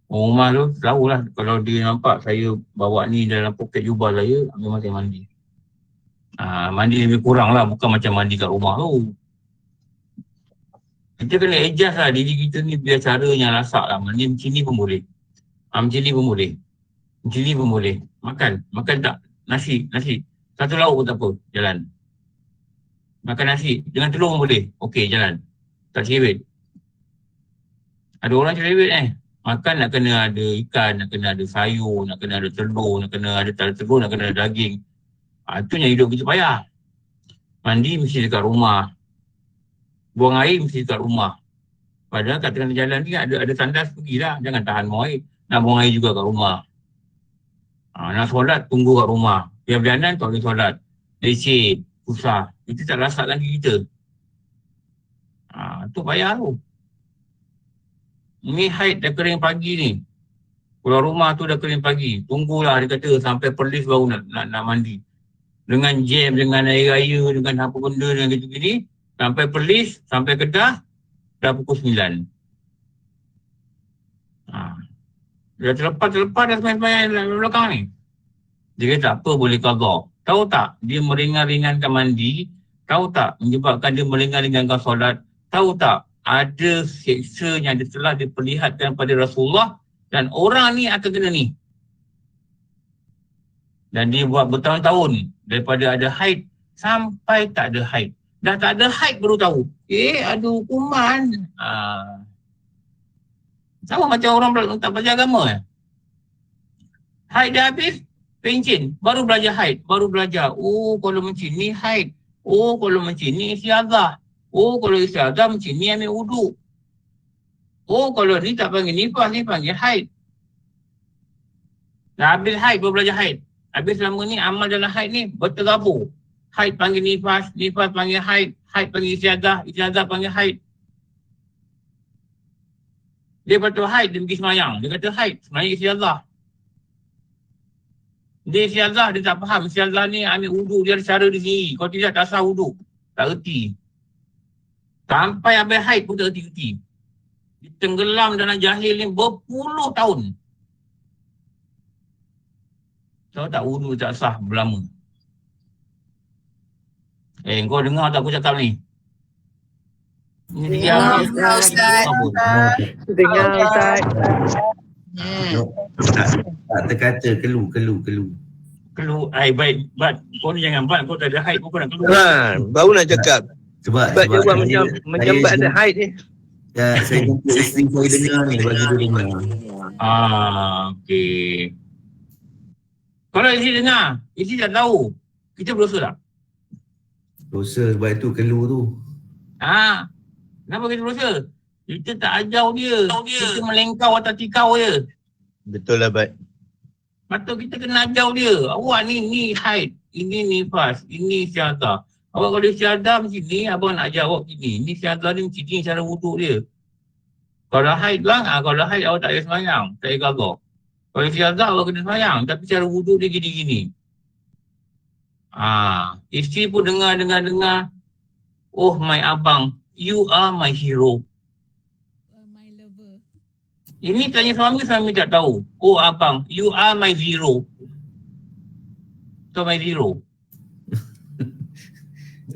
Rumah tu tahulah kalau dia nampak saya bawa ni dalam poket jubah saya, memang saya mandi. Mandi lebih kurang lah, bukan macam mandi kat rumah tu. Kita kena adjust lah diri kita ni biar caranya lasak lah. Mandi macam ni pun boleh. Macam ni pun boleh. Macam ni pun boleh. Makan tak? Nasi. Satu lauk pun tak apa, jalan. Makan nasi dengan telur pun boleh. Okey, jalan. Tak cerewet. Ada orang cerewet Makan nak kena ada ikan, nak kena ada sayur, nak kena ada telur, nak kena ada telur, nak kena ada daging. Itu yang hidup kita payah. Mandi mesti dekat rumah. Buang air mesti dekat rumah. Padahal kat tengah jalan ni ada tandas pergilah. Jangan tahan buang air. Nak buang air juga kat rumah. Nak solat, tunggu kat rumah. Biar berianan tak boleh solat. Leceh, susah. Kita tak rasak lagi kita. Tu payah tu. Ni haid dah kering pagi ni. Pulau rumah tu dah kering pagi. Tunggulah dia kata sampai Perlis baru nak mandi. Dengan jam, dengan air raya, dengan apa benda, dengan gitu-gini. Sampai Perlis, sampai Kedah, dah pukul 9. Dah terlepas dah sembahyang belakang ni. Dia kata tak apa boleh qadha. Tahu tak dia meringan-ringankan mandi? Tahu tak menyebabkan dia meringan-ringankan solat? Tahu tak ada seksa yang telah diperlihatkan pada Rasulullah dan orang ni akan kena ni. Dan dia buat bertahun-tahun daripada ada haid sampai tak ada haid. Dah tak ada haid baru tahu. Ada hukuman. Sama macam orang tak belajar agama Haid dah habis, pencin. Baru belajar haid. Baru belajar. Kalau macam ni haid. Kalau macam ni istiadah. Kalau istiadah macam ni ambil wuduk. Kalau ni tak panggil nifas, ni panggil haid. Dah habis haid, baru belajar haid. Habis selama ni amal dalam haid ni berterabur. Haid panggil nifas, nifas panggil haid, haid panggil istiadah, istiadah panggil haid. Dia patut haid, dia pergi semayang. Dia kata haid, semayang istiadah. Dia istiadah, dia tak faham. Istiadah ni ambil wuduk, dia ada cara di sini. Kalau tidak, tak sah wuduk. Tak reti. Sampai habis haid pun tak reti-reti. Dia tenggelam dalam jahil ni berpuluh tahun. Tahu tak wuduk tak sah berlama. Kau dengar tak aku cakap ni? Dengar, Ustaz. Dengar Ustaz. Tak terkata kelu. Keluh, baik. Kau ni jangan bat, kau tak ada haid pun kau nak keluar. Baru nak cakap. Sebab dia buat macam bat ada haid ni. saya jumpa isteri saya dengar ni, bagi dia dengar. Okey. Kalau isteri dengar, isteri tak tahu, kita berdosa tak? Dosa sebab itu kelu tu. Kenapa kita berdosa? Kita tak ajar dia. Kita melengkau atas tikau je. Betul lah, Bat. Patut kita kena ajar dia. Awak ni haid. Ini nifas. Ini istiadah. Awak kalau istiadah macam ni, abang nak ajar awak gini. Ini istiadah ni macam ni cara wuduk dia. Kalau haid lah, kalau haid awak tak payah semayang. Tak payah qadha. Kalau istiadah awak kena semayang. Tapi cara wuduk dia gini-gini. Isteri pun dengar. Oh, my abang. you are my hero. My lover. Ini tanya suami tak tahu. Oh abang, you are my zero. So my zero.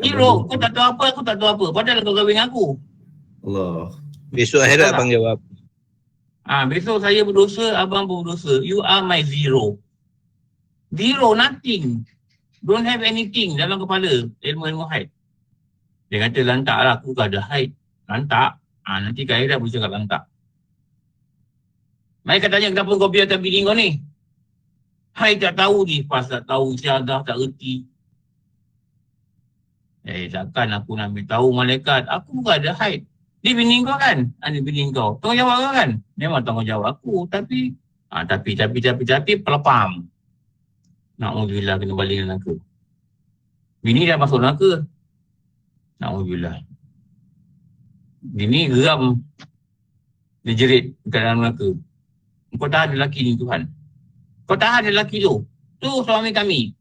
Zero, kau tak tahu apa, aku tak tahu apa. Padahal kau kahwin aku. Allah. Besok akhirat abang jawab. Besok saya berdosa, abang pun berdosa. You are my zero. Zero, nothing. Don't have anything dalam kepala. Ilmu haid. Dia kata lantak lah, aku tak ada haid. Lantak. Nanti kat akhirat boleh cakap lantak. Mereka tanya kenapa kau biarkan bini kau ni? Haid tak tahu ni. Pas tak tahu, syahadah tak erti. Takkan aku nak ambil tahu malaikat. Aku bukan ada haid. Dia bini kau kan? Dia bini kau. Tanggungjawab kau kan? Memang tanggungjawab aku. Tapi pelepam. Na'udzubillah kena balik neraka. Bini dah masuk neraka. Na'udzubillah. Bini geram. Dia jerit dekat dalam neraka. Kau tahan lelaki ni Tuhan. Kau tahan lelaki tu. Tu suami kami.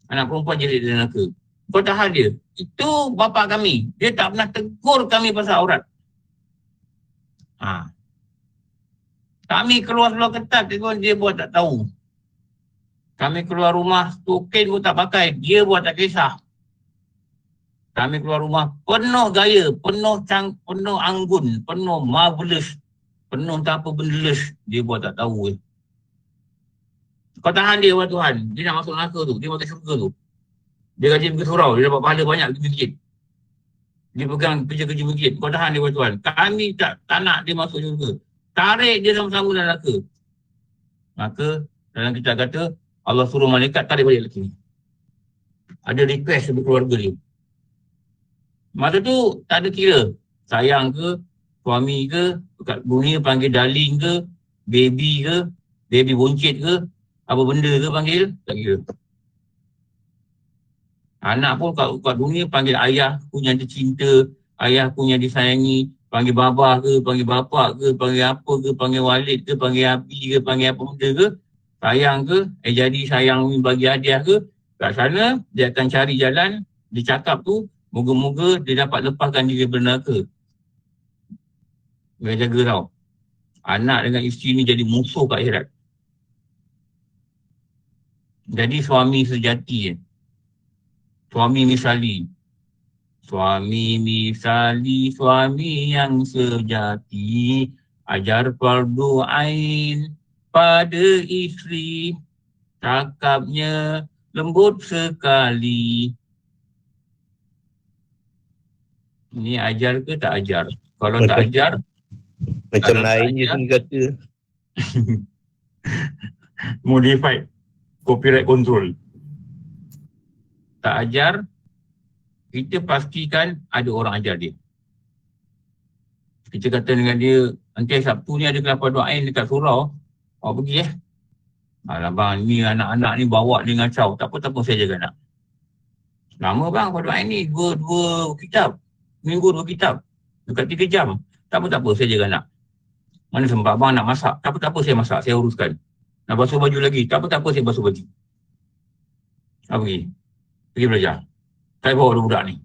Anak perempuan jerit di neraka. Kau tahan dia. Itu bapa kami. Dia tak pernah tegur kami pasal aurat. Kami keluar ketat dia buat tak tahu. Kami keluar rumah, token pun tak pakai. Dia buat tak kisah. Kami keluar rumah penuh gaya, penuh anggun, penuh marvelous, penuh tak apa benda les. Dia buat tak tahu. Kau tahan dia, wahai Tuhan. Dia nak masuk neraka tu. Dia masuk syurga tu. Dia rajin pergi surau. Dia dapat pahala banyak pergi masjid. Dia pegang kerja-kerja masjid. Kau tahan dia, wahai Tuhan. Kami tak nak dia masuk syurga. Tarik dia sama-sama dalam neraka. Maka dalam kitab kata, Allah suruh malaikat tarik balik lelaki ni. Ada request dari keluarga dia. Masa tu tak ada kira. Sayang ke, suami ke, kat dunia panggil darling ke, baby ke, baby boncit ke, apa benda ke panggil, tak kira. Anak pun kat dunia panggil ayah punya dia cinta, ayah punya disayangi, panggil baba ke, panggil bapak ke, panggil apa ke, panggil walid ke, panggil abi ke, panggil apa benda ke, sayang ke, jadi sayang bagi hadiah ke, kat sana dia akan cari jalan, dia cakap tu, moga-moga dia dapat lepaskan diri daripada neraka. Dia jaga tau. Anak dengan isteri ni jadi musuh kat akhirat. Jadi suami sejati. Suami misali. Suami misali, suami yang sejati. Ajar fardu ain pada isteri. Cakapnya lembut sekali. Ni ajar ke tak ajar? Kalau tak ajar, macam lain je tu kata. Modified. Copyright control. Tak ajar, kita pastikan ada orang ajar dia. Kita kata dengan dia, nanti Sabtu ni ada kelapa doain dekat surau. Awak pergi Alah bang, ni anak-anak ni bawa dia ngacau. Tak apa, saya jaga anak. Lama bang, pada doain ni dua kitab. Minggu 2 kitab. Dekat 3 jam. Tak apa, saya jaga anak. Mana sempat abang nak masak? Tak apa, saya masak. Saya uruskan. Nak basuh baju lagi? Tak apa, saya basuh baju. Pergi belajar. Saya bawa budak ni.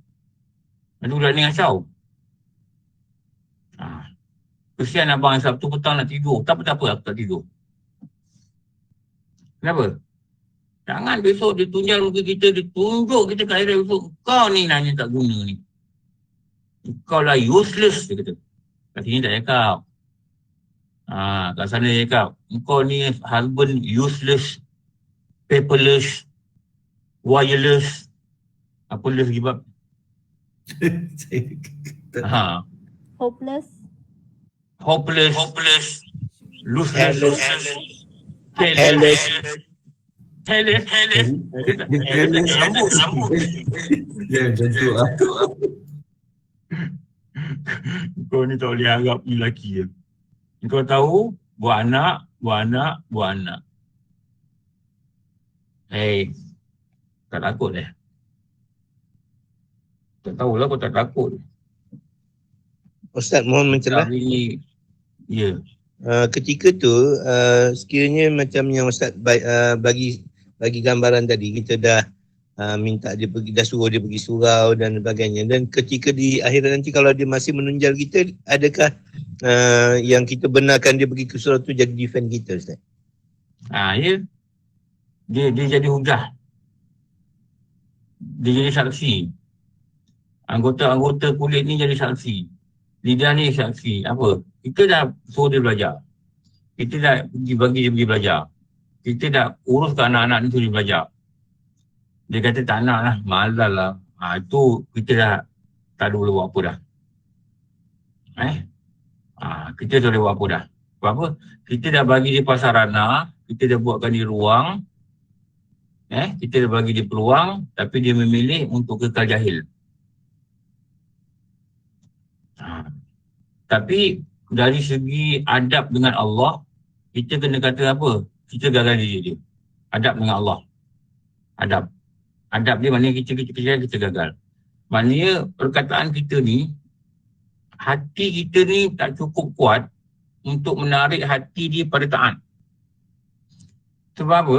Nanti budak ni ngacau. Kesian abang Sabtu petang nak tidur. Tak apa, aku tak tidur. Kenapa? Jangan besok dia tunjal muka kita, dia tunjuk kita kat akhirat besok. Kau ni nanya tak guna ni. Kau lah useless, dia kata. Kat sini tak cakap. Kat sana dia cakap. Kau ni husband useless, paperless, wireless. Apa less gibab? Hopeless. Lossless. Careless. Sambut. Ya, macam tu lah. Kau ni tak boleh harap ni lelaki je. Kau tahu, buat anak. Tak takut tak tahulah kau tak takut. Ustaz mohon mencelah. Ya. Ketika tu sekiranya macam yang Ustaz bagi gambaran tadi, kita dah minta dia pergi, dah suruh dia pergi surau dan sebagainya. Dan ketika di akhirat nanti kalau dia masih menunjal kita, adakah yang kita benarkan dia pergi ke surau tu jadi defend kita, Ustaz? Ya. Dia jadi hujah. Dia jadi saksi. Anggota-anggota kulit ni jadi saksi. Lidah ni saksi. Apa? Kita dah suruh dia belajar. Kita dah bagi dia pergi belajar. Kita dah urus ke anak-anak ni suruh dia belajar. Dia kata tak nak lah, malas lah. Itu kita dah tak ada boleh buat apa dah. Kita tak boleh buat apa dah. Sebab apa? Kita dah bagi dia pasarana, kita dah buatkan dia ruang. Kita dah bagi dia peluang, tapi dia memilih untuk kekal jahil. Tapi dari segi adab dengan Allah, kita kena kata apa? Kita gagal diri dia. Adab dengan Allah. Adab. Adab dia maknanya kita gagal. Maknanya perkataan kita ni, hati kita ni tak cukup kuat untuk menarik hati dia pada taat. Sebab apa?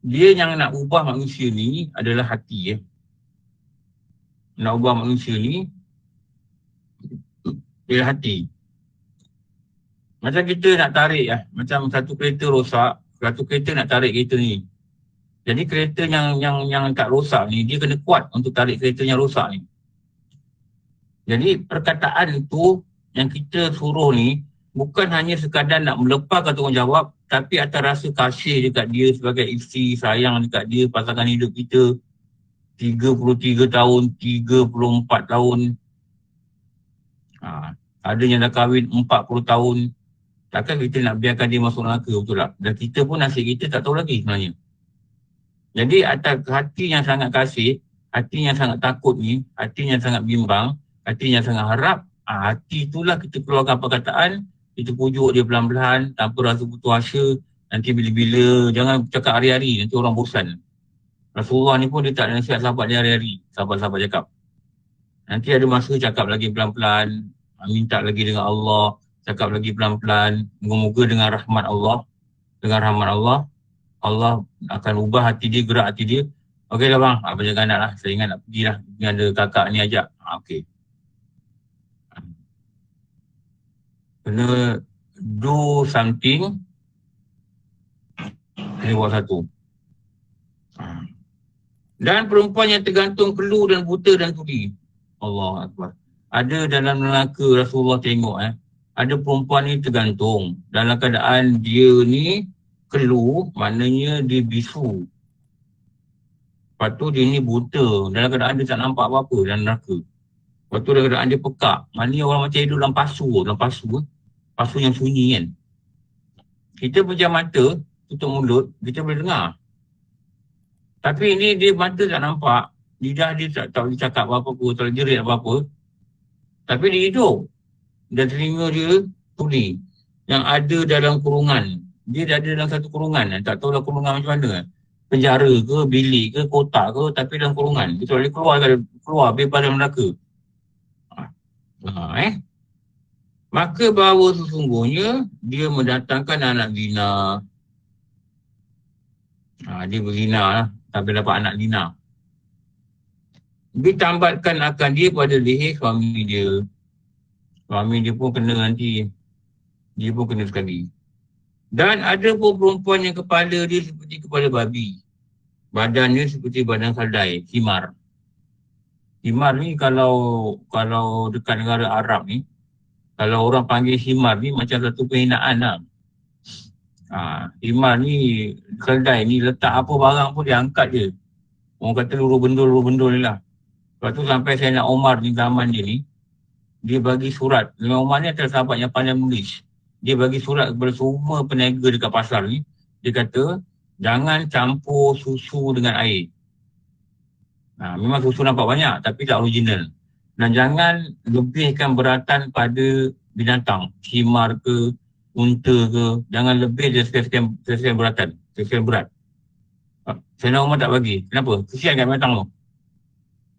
Dia yang nak ubah manusia ni adalah hati. Nak ubah manusia ni adalah hati. Macam kita nak tarik macam satu kereta rosak, satu kereta nak tarik kereta ni. Jadi kereta yang tak rosak ni, dia kena kuat untuk tarik kereta yang rosak ni. Jadi perkataan itu yang kita suruh ni bukan hanya sekadar nak melepaskan tanggungjawab, tapi atas rasa kasih dekat dia sebagai isteri, sayang dekat dia, pasangan hidup kita 33 tahun, 34 tahun. Ada yang dah kahwin 40 tahun. Takkan kita nak biarkan dia masuk neraka, betul tak? Dan kita pun nasib kita tak tahu lagi sebenarnya. Jadi atas hati yang sangat kasih, hati yang sangat takut ni, hati yang sangat bimbang, hati yang sangat harap, hati itulah kita keluarkan perkataan, kita pujuk dia pelan-pelan, tanpa rasa putus asa, nanti bila-bila, jangan cakap hari-hari, nanti orang bosan. Rasulullah ni pun dia tak nasihat sahabat dia hari-hari, sahabat-sahabat cakap. Nanti ada masa cakap lagi pelan-pelan, minta lagi dengan Allah, cakap lagi pelan-pelan, moga-moga dengan rahmat Allah, Allah akan ubah hati dia, gerak hati dia. Okeylah bang, apa jangan nak lah, saya ingat nak pergi lah, ni ada kakak ni ajak. Okey. Kena do something, kena buat satu. Dan perempuan yang tergantung keluh dan buta dan tuli. Allah Akbar. Ada dalam neraka Rasulullah tengok ada perempuan ni tergantung. Dalam keadaan dia ni keluh, maknanya dia bisu. Lepas tu dia ni buta. Dalam keadaan dia tak nampak apa-apa dalam neraka. Lepas tu dalam keadaan dia pekak. Maknanya orang macam hidup dalam pasu. Pasu yang sunyi kan. Kita pejam mata, tutup mulut, kita boleh dengar. Tapi ini dia mata tak nampak. Lidah dia tak boleh cakap apa-apa, tak boleh jerit apa-apa. Tapi dia hidup. Dan telinga dia tuli. Yang ada dalam kurungan. Dia ada dalam satu kurungan. Tak tahulah kurungan macam mana. Penjara ke, bilik ke, kotak ke, tapi dalam kurungan. Dia tak boleh keluar bebas dalam neraka. Maka bahawa sesungguhnya dia mendatangkan anak zina. Dia berzina lah. Sampai dapat anak zina. Ditambatkan akan dia pada leher suami dia. Suami dia pun kena nanti. Dia pun kena sekali. Dan ada pun perempuan yang kepala dia seperti kepala babi. Badannya seperti badan keldai, himar. Himar ni kalau dekat negara Arab ni, kalau orang panggil himar ni macam satu penghinaan lah. Himar ni, keldai ni letak apa barang pun dia angkat je. Orang kata luru bendul ni lah. Lepas tu sampai Sayyidina Umar ni zaman dia ni, dia bagi surat. Sayyidina Umar ni adalah sahabat yang pandai menulis. Dia bagi surat kepada semua peniaga dekat pasar ni. Dia kata, jangan campur susu dengan air. Memang susu nampak banyak tapi tak original. Dan jangan lebihkan beratan pada binatang. Himar ke, unta ke. Jangan lebih dia sekian beratan. Sekian berat. Sayyidina Umar tak bagi. Kenapa? Kesian kat binatang tu.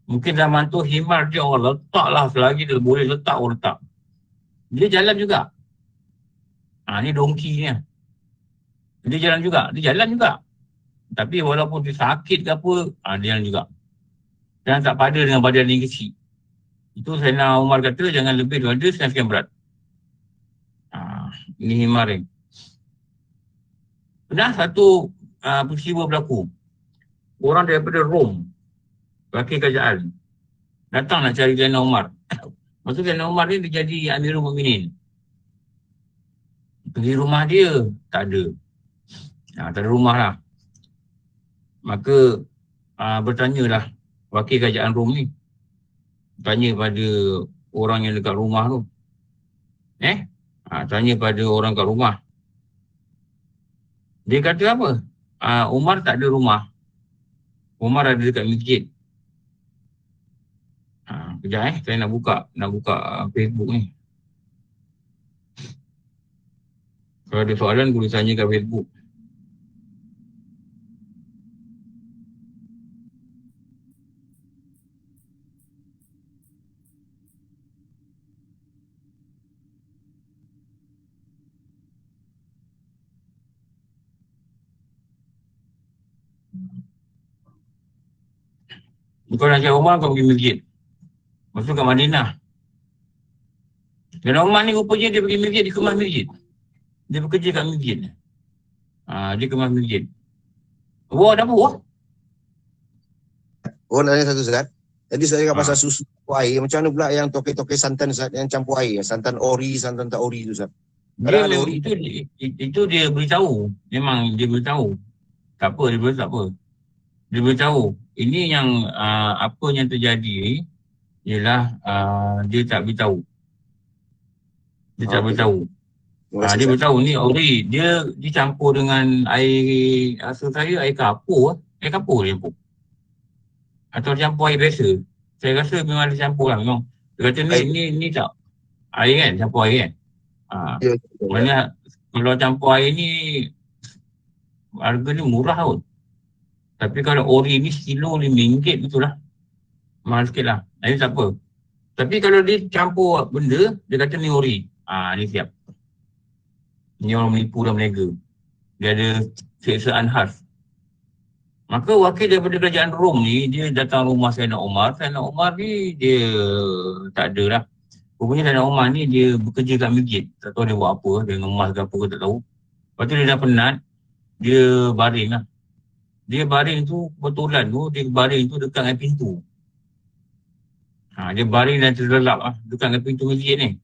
Mungkin zaman tu himar dia orang letak lah. Selagi dia boleh letak, orang letak. Dia jalan juga. Ni dongki ni. Dia jalan juga. Tapi walaupun dia sakit ke apa, dia jalan juga. Jangan tak pada dengan badan yang kecil. Itu Sayyidina Umar kata jangan lebih daripada sekian berat. Ini himar ni. Pernah satu peristiwa berlaku. Orang daripada Rom, wakil kerajaan, datang nak cari Sayyidina Umar. Maksud Sayyidina Umar ni dia jadi Amirul Mukminin. Pergi rumah dia, tak ada. Tak ada rumah lah. Maka bertanyalah wakil kerajaan Rom ni. Tanya pada orang yang dekat rumah tu. Tanya pada orang kat rumah. Dia kata apa? Umar tak ada rumah. Umar ada dekat masjid. Kejap saya nak buka Facebook ni. Kalau ada soalan boleh tanya kat Facebook. Bukan nak cari Umar kau pergi masjid. Masuk kat Madinah. Dan Umar ni rupanya dia pergi masjid, dia kemas masjid. Dia bekerja kat masjid. Dia kemas masjid. Wah, dah buah. Oh, nak tanya satu Ustaz. Tadi saya cakap pasal susu campur air. Macam mana pula yang toke-toke santan Ustaz, yang campur air? Santan ori, santan tak ori tu Ustaz. Itu dia beritahu. Memang dia beritahu. Tak apa, dia beritahu tak apa. Dia beritahu. Ini yang apa yang terjadi ialah dia tak beritahu. Dia tak beritahu. Dia beritahu ni ori. Dia dicampur dengan air, rasa saya air kapur. Air kapur dia campur. Atau campur air biasa. Saya rasa memang dia campur lah. Memang. Dia kata ni tak. Air kan? Campur air kan? Maknanya kalau campur air ni harga ni murah pun. Tapi kalau ori ni kilo RM5 betul lah. Mahal sikit lah. Ini tak apa. Tapi kalau dia campur benda, dia kata ni ori. Ni siap. Ni orang menipu dan berniaga. Dia ada seksaan khas. Maka wakil daripada kerajaan Rom ni, dia datang rumah Sayyidina Umar. Sayyidina Umar ni, dia tak ada lah. Rupanya Sayyidina Umar ni, dia bekerja kat masjid. Tak tahu dia buat apa, dia ngemas ke apa ke tak tahu. Lepas tu dia dah penat, dia baring lah. Dia baring tu, kebetulan tu, dia baring tu dekat dengan pintu. Dia baring dan terlelap lah, dekat dengan pintu masjid ni.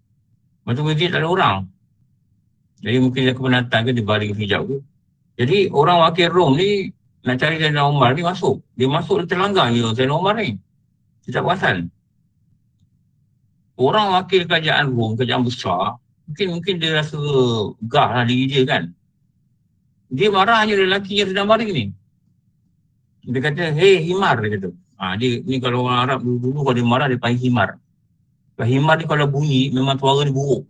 Lepas tu masjid tak ada orang. Jadi mungkin dia kepenatan ke, dia baring sekejap ke. Jadi orang wakil Rom ni, nak cari Sayyidina Umar ni masuk. Dia masuk, dia terlanggar je Sayyidina Umar ni. Dia tak perasan. Orang wakil kerajaan Rom, kerajaan besar, mungkin dia rasa gah lah diri dia kan. Dia marah je lelaki yang sedang baring ni. Dia kata, hey himar, dia kata. Dia ni kalau orang Arab dulu kalau dia marah, dia panggil himar. Himar ni kalau bunyi, memang suara dia buruk.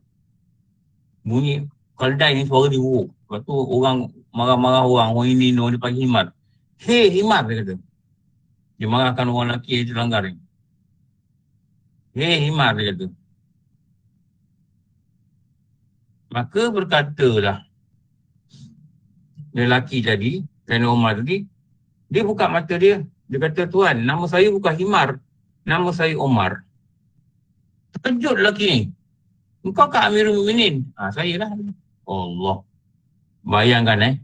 Bunyi, keldai ni suara dia buruk. Lepas tu orang marah-marah orang ini, dia panggil himar. Hey himar, dia kata. Dia marahkan orang lelaki yang terlanggar ni. Hey himar, dia kata. Maka berkatalah lelaki tadi, Sayyidina Umar tadi, dia buka mata dia. Dia kata, Tuan, nama saya bukan Himar. Nama saya Umar. Terkejut lelaki ni. Engkau kan Amirul Mukminin? Saya lah. Allah. Bayangkan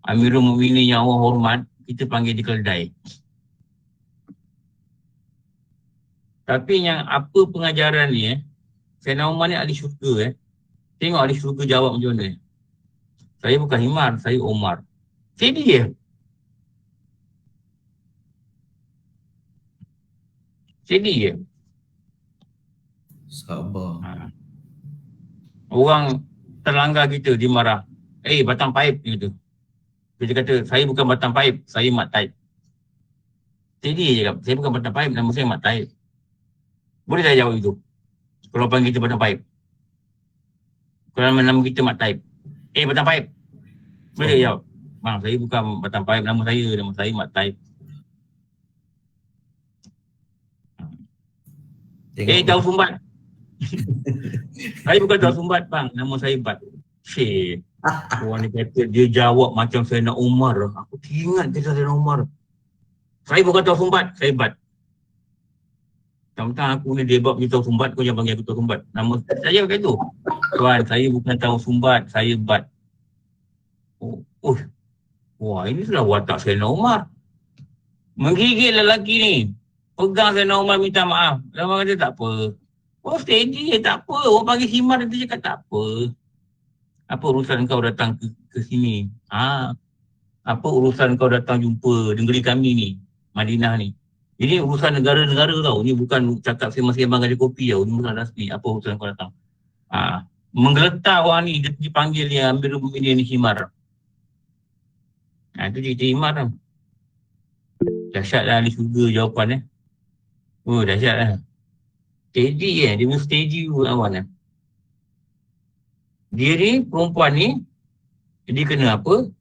Amirul Mukminin yang Allah hormat, kita panggil dia keldai. Tapi yang apa pengajaran ni Sayyidina Umar ni ahli syurga Tengok ahli syurga jawab macam mana. Saya bukan Himar, saya Umar. Jadi dia. Jadi dia. Sabar. Orang terlanggar kita, dia marah. Batang paip, dia kata. Dia kata, saya bukan batang paip, saya mat taib. Jadi dia cakap, saya bukan batang paip, nama saya mat taib. Boleh saya jawab itu? Kalau panggil kita batang paip. Kalau nama kita mat taib. Batang paip. Boleh jawab? Bang, saya bukan batang paip, nama saya mat taib. Tahu sumbat. Saya bukan tahu sumbat bang, nama saya Bat. Orang ni kata dia jawab macam Sayyidina Umar. Aku ingat kisah Sayyidina Umar. Saya bukan tahu sumbat, saya bat. Tentang aku ni debat beritahu sumbat, kau jangan panggil aku tahu sumbat. Nama saya pakai tu. Tuan, saya bukan tahu sumbat, saya bat. Wah, ini sudah watak Sayyidina Umar. Menggigit lelaki ni. Pegang Sayyidina Umar minta maaf. Lama kata tak apa. Oh, steady je, tak apa. Orang panggil khimar, dia cakap tak apa. Apa urusan kau datang ke sini? Apa urusan kau datang jumpa negeri kami ni, Madinah ni? Ini urusan negara-negara tau. Ini bukan cakap sembang-sembang ada kopi tau. Ini urusan rasmi. Apa urusan kau datang? Menggeletar orang ni, dia dipanggil dia ambil dia ni khimar. Itu cerita khimar tau. Dahsyat lah ahli surga jawapan dahsyat lah. Steady dia punya steady awal Dia ni, perempuan ni, dia kena apa?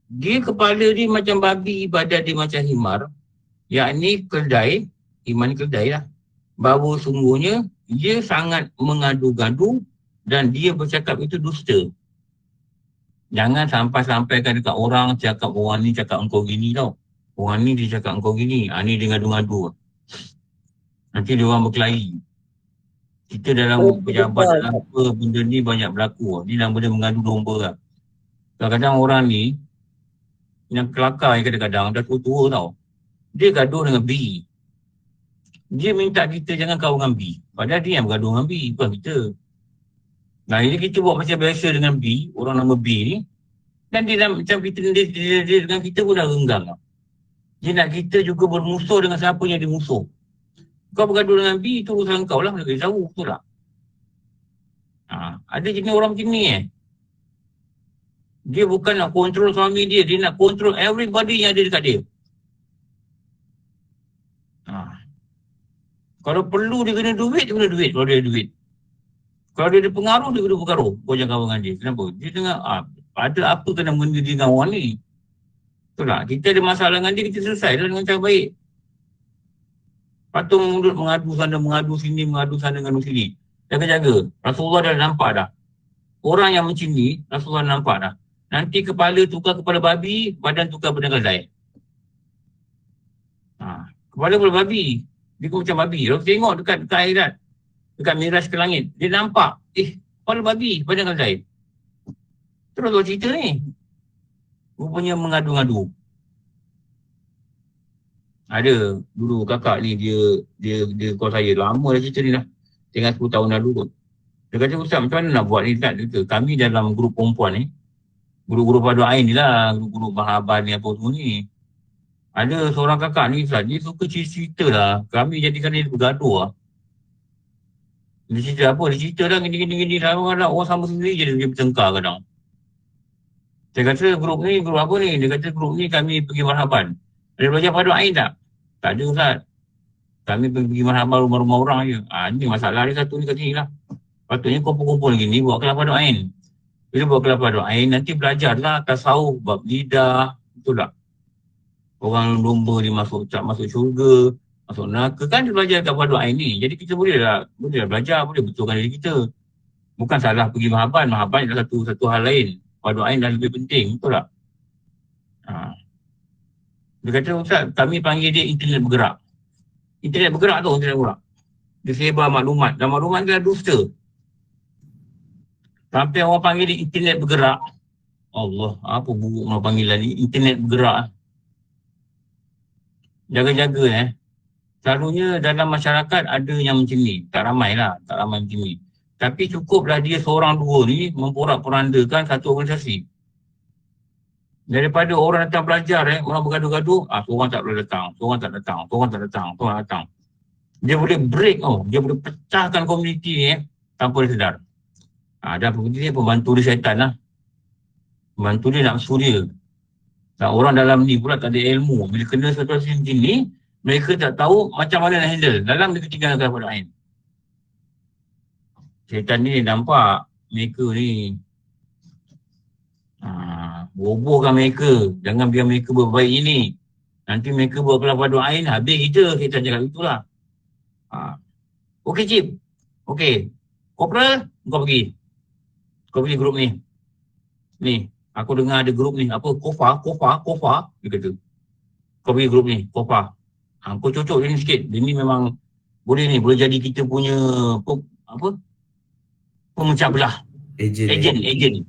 Dia kepala dia macam babi, badan dia macam himar. Yakni keldai, iman keldai lah. Bahawa sungguhnya, dia sangat mengadu-gadu dan dia bercakap itu dusta. Jangan sampai-sampaikan dekat orang, cakap orang ni cakap engkau gini tau. Orang ni dia cakap engkau gini, ni dia ngadu-ngadu. Nanti dia orang berkelahi. Kita dalam pejabat dalam apa benda ni banyak berlaku. Ni nama dia mengadu domba lah. Kadang-kadang orang ni yang kelakar yang kadang-kadang dah tua-tua tau. Dia gaduh dengan B. Dia minta kita jangan kawan dengan B. Padahal dia yang bergaduh dengan B, bukan kita. Nah, ini kita buat macam biasa dengan B, orang nama B ni. Dan dia macam kita dia dengan kita pun dah renggang lah. Dia nak kita juga bermusuh dengan siapa yang dia musuh. Kau bergaduh dengan B, itu urusan kau lah, dia tahu, betul tak? Ada jenis orang macam ni Dia bukan nak kontrol suami dia nak kontrol everybody yang ada dekat dia. Kalau perlu dia kena duit, dia kena duit kalau dia ada duit. Kalau dia ada pengaruh, dia kena pengaruh. Kau jangan kawan dengan dia. Kenapa? Dia tengah, ada apa kena benda dengan orang ni? Betul tak? Kita ada masalah dengan dia, kita selesai dengan cara baik. Patung mulut mengadu sana, mengadu sini, mengadu sana dengan sini. Jaga-jaga. Rasulullah dah nampak dah. Orang yang macam ni, Rasulullah nampak dah. Nanti kepala tukar kepala babi, badan tukar badan keldai. Kepala babi. Dia macam babi. Kalau tengok dekat akhirat, dekat miraj ke langit, dia nampak, kepala babi, badan keldai. Terus tu cerita ni. Rupanya mengadu-ngadu. Ada dulu kakak ni dia call saya lama dah cerita ni lah. Tengah 10 tahun lalu kot. Dia kata, Ustaz macam mana nak buat ni? Kami dalam grup perempuan ni, grup-grup Padu Ain ni lah, grup Mahaban ni apa semua ni. Ada seorang kakak ni Ustaz, dia suka cerita lah. Kami jadikan dia bergaduh lah. Dia cerita apa? Dia cerita lah gini-gini. Kadang-kadang orang sama sendiri je dia bertengkar kadang. Saya kata grup ni, grup apa ni? Dia kata grup ni kami pergi Marhaban. Ada belajar Padu Ain tak? Tak ada Ustaz. Kami pergi Marhaban rumah-rumah orang je. Ni masalah dia satu ni kat sini lah. Patutnya kumpul-kumpul gini buat kelas Padu Ain. Bila buat kelas Padu Ain, nanti belajarlah tasawuf, bab lidah. Betul tak? Orang domba dia masuk syurga, masuk neraka. Kan dia belajar kat Padu Ain ni. Jadi kita boleh belajar, boleh betulkan diri kita. Bukan salah pergi Marhaban. Marhaban adalah satu hal lain. Padu Ain dah lebih penting. Betul tak? Dia kata, Ustaz, kami panggil dia internet bergerak. Internet bergerak tu, internet bergerak. Dia sebar maklumat. Dan maklumat dia dusta. Sampai orang panggil dia internet bergerak. Allah, apa buruk orang panggilan ni? Internet bergerak. Jaga-jaga Selalunya dalam masyarakat ada yang macam ni. Tak ramai macam ni. Tapi cukuplah dia seorang dua ni memporak-porandakan satu organisasi. Daripada orang datang belajar, orang bergaduh-gaduh, seorang tak boleh datang, seorang tak datang. Dia boleh break, dia boleh pecahkan komuniti ni tanpa dia sedar. Dan komuniti ni pembantu dia syaitan lah. Pembantu dia nak suria. Dan orang dalam ni pula tak ada ilmu. Bila kena situasi macam ni, mereka tak tahu macam mana nak handle. Dalam dia ketinggalan pada lain. Syaitan ni nampak mereka ni. Bobohkan mereka. Jangan biar mereka berbaik ini. Nanti mereka buat kelapa doain, habis kita cakap itulah. Okey Cip. Okey. Corporal, kau pergi grup ni. Ni, aku dengar ada grup ni, apa, Kofa, dia kata. Kau pergi grup ni, Kofa. Kau cocok dia ni sikit. Dia ni memang boleh ni, boleh jadi kita punya, pemecah belah. Agent.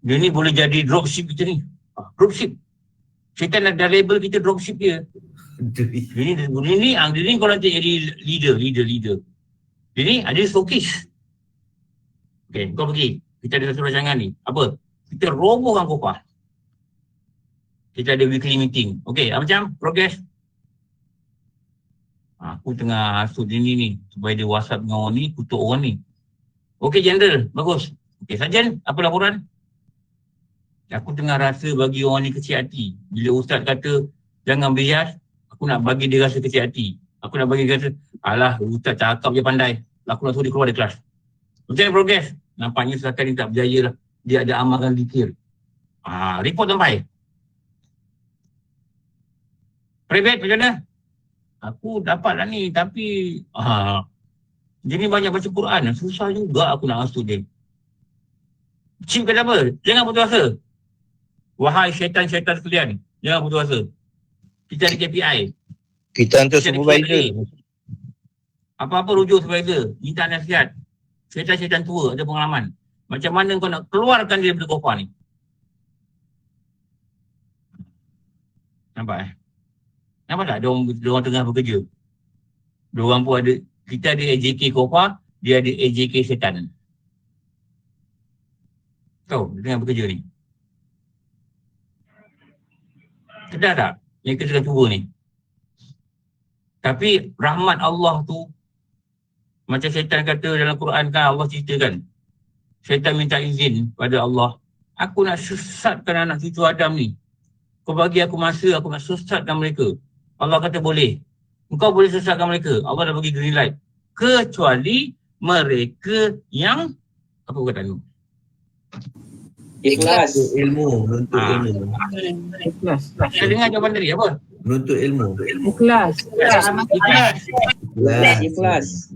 Dia ni boleh jadi dropship kita ni. Dropship. Syaitan ada label kita dropship dia. Dia ni kau nanti jadi leader. Dia ni ada stokis. Okay, kau pergi. Kita ada satu rancangan ni. Apa? Kita robohkan Kofa. Kita ada weekly meeting. Okay, macam progress. Aku tengah hasut dia ni. Supaya dia WhatsApp dengan orang ni, kutuk orang ni. Okay, General. Bagus. Okay, Sarjan, apa laporan? Aku tengah rasa bagi orang ni kecil hati. Bila Ustaz kata, jangan bias, aku nak bagi dia rasa kecil hati. Aku nak bagi dia rasa, alah, Ustaz cakap je pandai. Aku nak suruh dia keluar dari kelas. Macam progress. Nampaknya setakat ni tak berjaya lah. Dia ada amalkan zikir. Report sampai. Private macam mana? Aku dapat lah ni, tapi dia ni banyak baca Quran. Susah juga aku nak asuh dia. Cip kata apa? Jangan putus asa. Wahai syaitan-syaitan sekalian, jangan putus asa. Kita ada KPI. Kita hantar supervisor. Apa-apa rujuk supervisor. Minta nasihat. Syaitan-syaitan tua ada pengalaman. Macam mana kau nak keluarkan dia daripada Kofa ni? Nampak Nampak tak? Diorang tengah bekerja. Diorang pun ada, kita ada AJK Kofa, dia ada AJK Syaitan. Tahu, dia tengah bekerja ni. Sedar tak? Yang kita tengah cuba ni. Tapi rahmat Allah tu, macam syaitan kata dalam Quran kan, Allah ceritakan. Syaitan minta izin pada Allah. Aku nak sesatkan anak cucu Adam ni. Kau bagi aku masa, aku nak sesatkan mereka. Allah kata boleh. Engkau boleh sesatkan mereka. Allah dah bagi green light. Kecuali mereka yang, apa kata tu? Ikhlas. Ilmu. Menuntut ilmu. Ikhlas. Saya dengar jawapan tadi apa? Menuntut ilmu. Ikhlas. Ikhlas.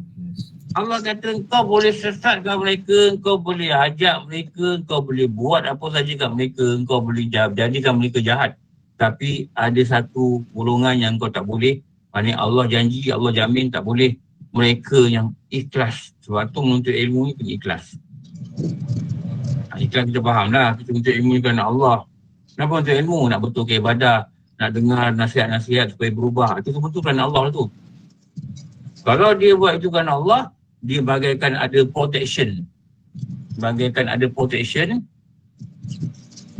Allah kata engkau boleh sesatkan mereka, engkau boleh ajak mereka, engkau boleh buat apa saja kat mereka, engkau boleh jadikan mereka jahat. Tapi ada satu golongan yang kau tak boleh. Maksudnya Allah janji, Allah jamin tak boleh. Mereka yang ikhlas. Sebab tu menuntut ilmu ni kena ikhlas. Ikhlas kita faham lah. Kita menuntut ilmu ni kerana Allah. Kenapa menuntut ilmu? Nak betulkan ibadah. Nak dengar nasihat-nasihat supaya berubah. Itu semua tu kerana Allah tu. Kalau dia buat itu kerana Allah, dia bagaikan ada protection. Bagaikan ada protection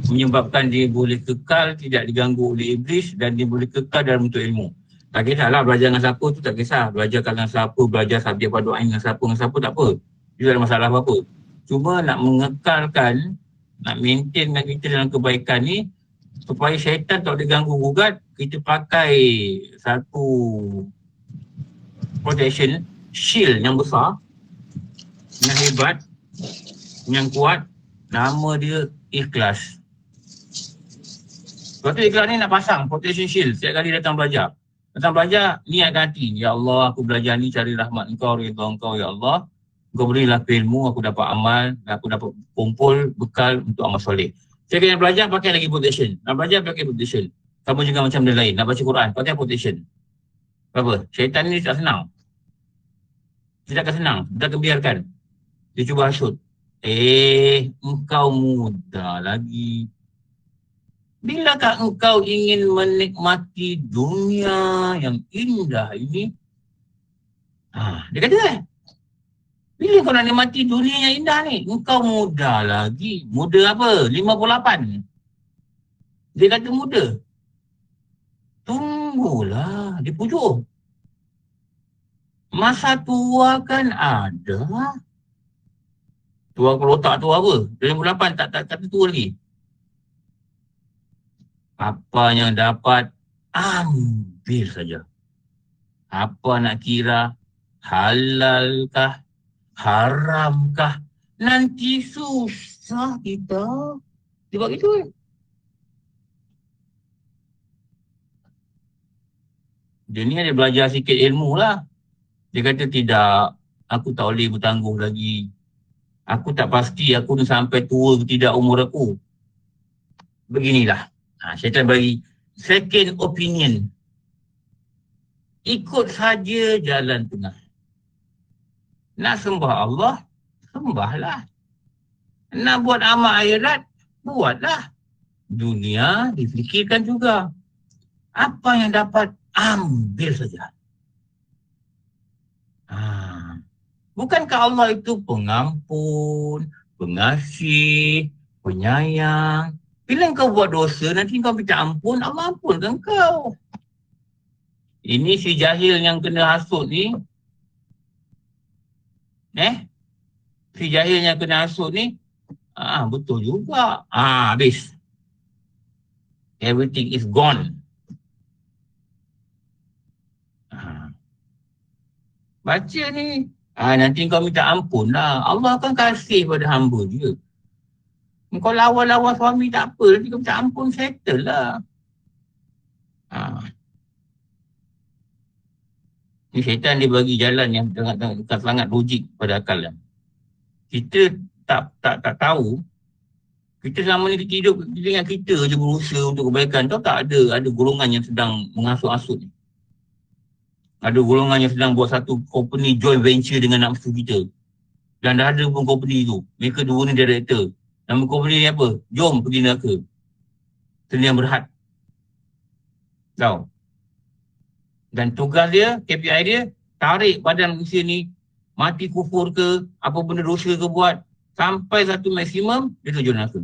menyebabkan dia boleh kekal, tidak diganggu oleh iblis dan dia boleh kekal dalam bentuk ilmu. Tak kisahlah belajar dengan siapa tu tak kisah. Belajar dengan siapa, belajar subjek pada doa dengan siapa tak apa. Dia tak ada masalah apa-apa. Cuma nak mengekalkan, nak maintainkan kita dalam kebaikan ni supaya syaitan tak boleh ganggu gugat, kita pakai satu protection, shield yang besar, yang hebat, yang kuat, nama dia ikhlas. Sebab tu ikhlas ni nak pasang protection shield setiap kali datang belajar. Datang belajar, niatkan hati. Ya Allah, aku belajar ni cari rahmat engkau, ridha engkau, ya Allah. Engkau berilah ilmu, aku dapat amal, aku dapat kumpul bekal untuk amal soleh. Saya kena belajar, pakai lagi protection. Nak belajar, pakai protection. Kamu juga macam benda lain. Nak baca Quran, pakai protection. Apa? Syaitan ni tak senang. Dia takkan senang. Dia akan biarkan. Dia cuba hasut. Engkau muda lagi. Bilakah engkau ingin menikmati dunia yang indah ini? Dia kata bila kau nak nikmati dunia yang indah ni? Engkau muda lagi. Muda apa? 58. Dia kata muda. Tunggulah. Dia pujuk. Masa tua kan ada. Tua kalau tak tua apa? 58 tak kata tua lagi. Apa yang dapat, ambil saja. Apa nak kira, halalkah, haramkah, nanti susah kita. Dia buat gitu kan. Dia ni ada belajar sikit ilmu lah. Dia kata tidak, aku tak boleh bertangguh lagi. Aku tak pasti aku ni sampai tua ke tidak umur aku. Beginilah. Syaitan bagi second opinion. Ikut saja jalan tengah. Nak sembah Allah, sembahlah. Nak buat amal akhirat, buatlah. Dunia difikirkan juga. Apa yang dapat, ambil saja. Bukankah Allah itu pengampun, pengasih, penyayang? Bila kau buat dosa, nanti kau minta ampun, Allah ampunkan kau. Ini si jahil yang kena hasut ni. Si jahil yang kena hasut ni, betul juga. Habis. Everything is gone. Baca ni. Nanti kau minta ampun lah. Allah akan kasih pada hamba dia. Kau lawan-lawan suami tak apa. Nanti kau minta ampun, settle lah. Ni syaitan dia bagi jalan yang sangat logik pada akal lah. Kita tak tahu. Kita selama ni kita hidup, kita ingat kita je berusaha untuk kebaikan. Tahu tak ada golongan yang sedang mengasut-asut ni. Ada golongan yang sedang buat satu company joint venture dengan anak musuh kita. Dan dah ada pun company tu. Mereka dua ni director. Nama company ni apa? Jom pergi neraka. Sendirian berhad. Tahu? Dan tugas dia, KPI dia, tarik badan manusia ni, mati kufur ke, apa benda dosa ke buat, sampai satu maksimum, dia terjun neraka.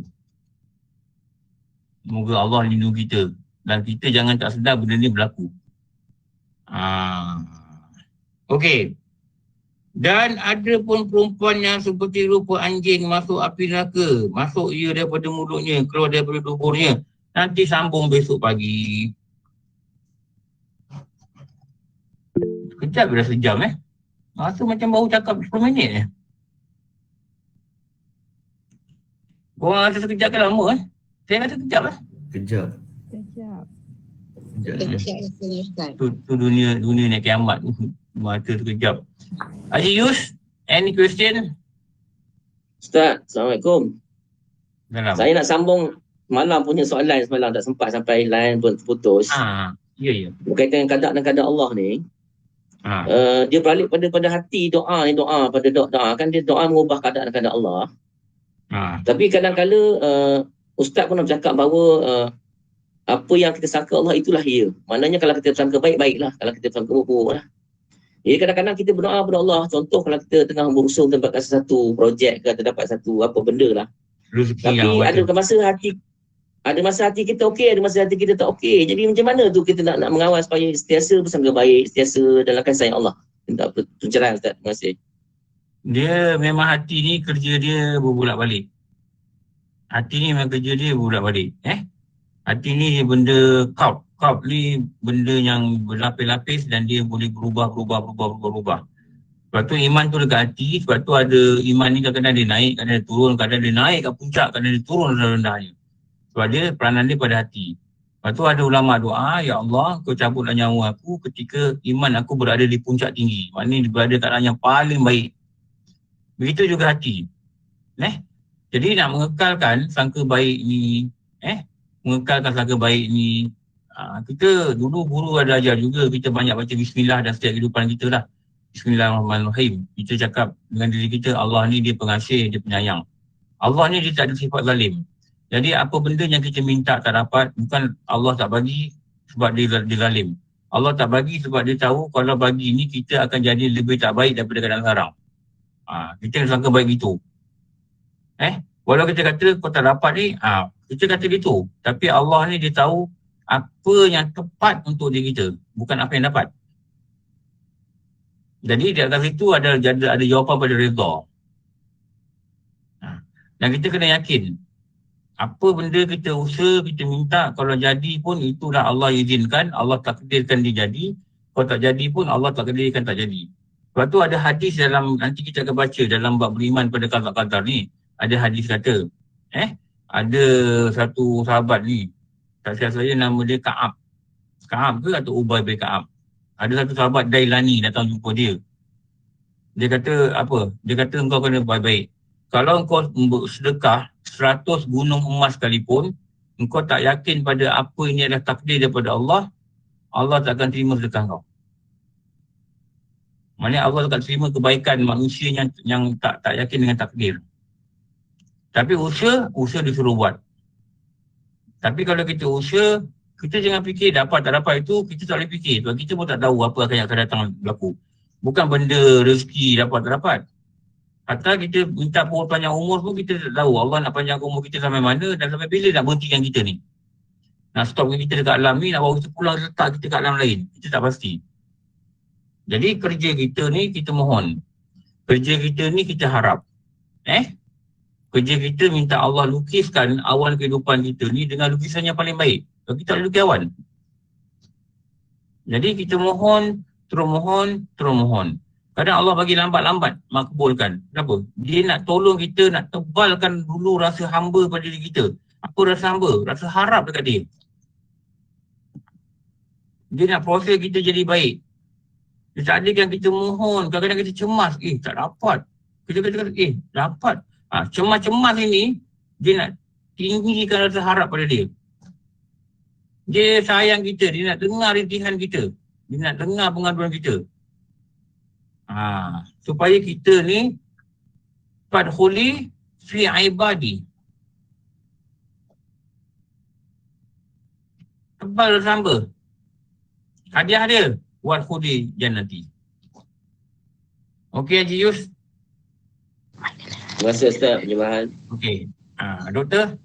Semoga Allah lindungi kita. Dan kita jangan tak sedar benda ni berlaku. Okey. Dan ada pun perempuan yang seperti rupa anjing masuk api neraka. Masuk ia daripada mulutnya, keluar daripada duburnya. Nanti sambung besok pagi. Sekejap dah sejam Rasa macam baru cakap 10 minit Korang rasa sekejap ke lama Saya rasa sekejap Kejap. Tu dunia ni kiamat. Mata terkejap. Haji Yus, any question? Ustaz, Assalamualaikum. Salam. Saya nak sambung malam punya soalan semalam, tak sempat sampai line pun terputus. Ya. Berkaitan dengan kadar dan kadar Allah ni. Dia balik pada hati doa ni, pada doa kan dia doa mengubah kadar dan kadar Allah. Tapi kadang-kala Ustaz pun nak cakap bahawa apa yang kita sangka Allah itulah ia. Maknanya kalau kita sangka baik, baiklah. Kalau kita sangka buruk lah. Jadi kadang-kadang kita berdoa kepada Allah. Contoh kalau kita tengah berusaha untuk dapatkan satu projek ke, atau dapat satu apa benda lah. Tapi ada masa hati kita okey, ada masa hati kita tak okey. Jadi macam mana tu kita nak mengawal supaya sentiasa bersangka baik, sentiasa dalam kasih sayang Allah. Minta pencerahan Ustaz. Terima kasih. Dia memang hati ni kerja dia berbulak-balik. Hati ni memang kerja dia berbulak-balik. Hati ni benda kalb. Kalb ni benda yang berlapis-lapis dan dia boleh berubah. Sebab tu iman tu dekat hati. Sebab tu ada iman ni kadang-kadang dia naik, kadang dia turun, kadang dia naik ke puncak, kadang dia turun rendah-rendahnya. Sebab dia peranan dia pada hati. Sebab tu ada ulama doa, ya Allah, kau cabutlah nyawa aku ketika iman aku berada di puncak tinggi. Maknanya dia berada kat yang paling baik. Begitu juga hati. Jadi nak mengekalkan sangka baik ni, kita dulu guru ada ajar juga, kita banyak baca bismillah dan setiap kehidupan kita lah. Bismillahirrahmanirrahim. Kita cakap dengan diri kita, Allah ni dia pengasih, dia penyayang. Allah ni dia tak ada sifat zalim. Jadi apa benda yang kita minta tak dapat, bukan Allah tak bagi sebab dia zalim. Allah tak bagi sebab dia tahu kalau bagi ni kita akan jadi lebih tak baik daripada keadaan sekarang. Kita sangka baik gitu. Walau kita kata kau tak dapat ni, kita kata gitu. Tapi Allah ni dia tahu apa yang tepat untuk diri kita, bukan apa yang dapat. Jadi di atas itu ada jawapan pada redha. Dan kita kena yakin, apa benda kita usaha, kita minta, kalau jadi pun itulah Allah izinkan, Allah takdirkan dia jadi. Kalau tak jadi pun Allah takdirkan tak jadi. Sebab tu ada hadis dalam, nanti kita akan baca dalam bab beriman pada qadar ni. Ada hadis kata, ada satu sahabat ni, tak silap saya nama dia Ka'ab. Ka'ab ke atau Ubay bin Ka'ab. Ada satu sahabat Dailani datang jumpa dia. Dia kata apa? Dia kata engkau kena baik-baik. kalau engkau sedekah 100 gunung emas sekalipun, engkau tak yakin pada apa ini adalah takdir daripada Allah, Allah tak akan terima sedekah kau. Maksudnya Allah tak terima kebaikan manusia yang tak yakin dengan takdir. Tapi usaha disuruh buat. Tapi kalau kita usaha, kita jangan fikir dapat tak dapat itu, kita tak boleh fikir. Sebab kita pun tak tahu apa yang akan datang berlaku. Bukan benda rezeki dapat tak dapat. Hatta kita minta panjang umur pun kita tak tahu Allah nak panjang umur kita sampai mana dan sampai bila nak berhentikan kita ni. Nak stopkan kita dekat alam ni, nak bawa kita pulang letak kita kat alam lain. Kita tak pasti. Jadi kerja kita ni kita mohon. Kerja kita ni kita harap. Kerja kita minta Allah lukiskan awan kehidupan kita ni dengan lukisan yang paling baik. Kalau kita tak lukis awan. Jadi kita mohon, terus mohon. Kadang Allah bagi lambat-lambat makbulkan. Kenapa? Dia nak tolong kita, nak tebalkan dulu rasa hamba pada diri kita. Apa rasa hamba? Rasa harap dekat dia. Dia nak proses kita jadi baik. Dia tak adakan kita mohon. Kadang-kadang kita cemas. Tak dapat. Kita kata, dapat. Cemas-cemas ini, dia nak tinggikan rasa harap pada dia. Dia sayang kita. Dia nak dengar rintihan kita. Dia nak dengar pengaduan kita. Supaya kita ni fadkhuli fi ibadi. Tebal samba. Hadiah dia wadkhuli jannati. Okey Haji Yus. Terima kasih Ustaz penjelasan. Okey. Doktor.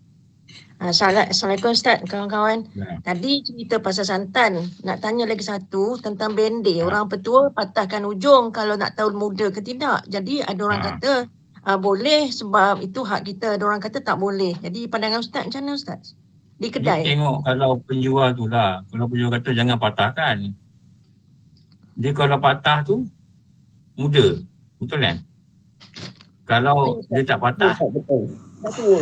Assalamualaikum Ustaz, kawan-kawan. Tadi cerita pasal santan. Nak tanya lagi satu tentang bendir. Orang petua patahkan ujung kalau nak tahu muda ke tidak. Jadi ada orang kata boleh sebab itu hak kita. Ada orang kata tak boleh. Jadi pandangan Ustaz macam mana Ustaz? Di kedai. Dia tengok kalau penjual tu lah. Kalau penjual kata jangan patahkan. Dia kalau patah tu muda. Betul kan? Kalau dia tak patah, dah tua.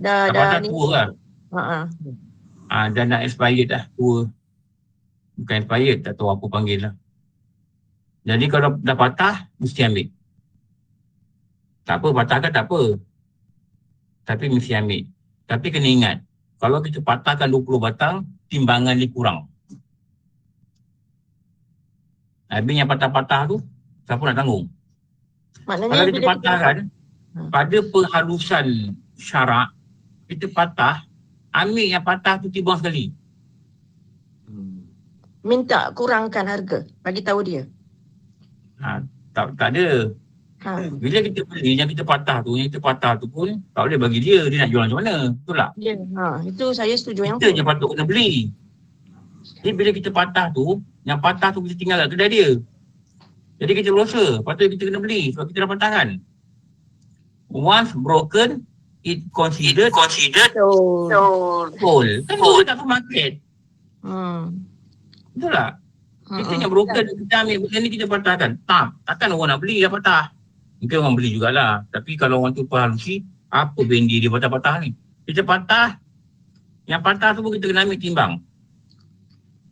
Dah patah tua lah. Dah nak expired dah, tua. Bukan expired, tak tahu apa panggil lah. Jadi kalau dah patah, mesti ambil. Tak apa, patahkan tak apa. Tapi mesti ambil. Tapi kena ingat, kalau kita patahkan 20 batang, timbangan dia kurang. Habis yang patah-patah tu, siapa nak tanggung? Maknanya kalau kita patahkan, pada penghalusan syarak, kita patah, ambil yang patah tu timbang sekali. Minta kurangkan harga, bagi tahu dia. Tak ada. Bila kita beli yang kita patah tu pun tak boleh bagi dia nak jual macam mana. Betul tak? Ya, itu saya setuju. Kita je patut kena beli. Jadi bila kita patah tu, yang patah tu kita tinggal kat kedai dia. Jadi kita berdosa, patut kita kena beli sebab kita dah patahkan. Once broken, it considered whole. Kan kita tak market. Betul tak? Kita yang broken, kita ambil benda ni kita patahkan. Takkan orang nak beli dah patah. Mungkin orang beli jugalah. Tapi kalau orang tu perhalusi, apa bendi dia patah-patah ni? Kita patah, yang patah tu pun kita kena ambil timbang.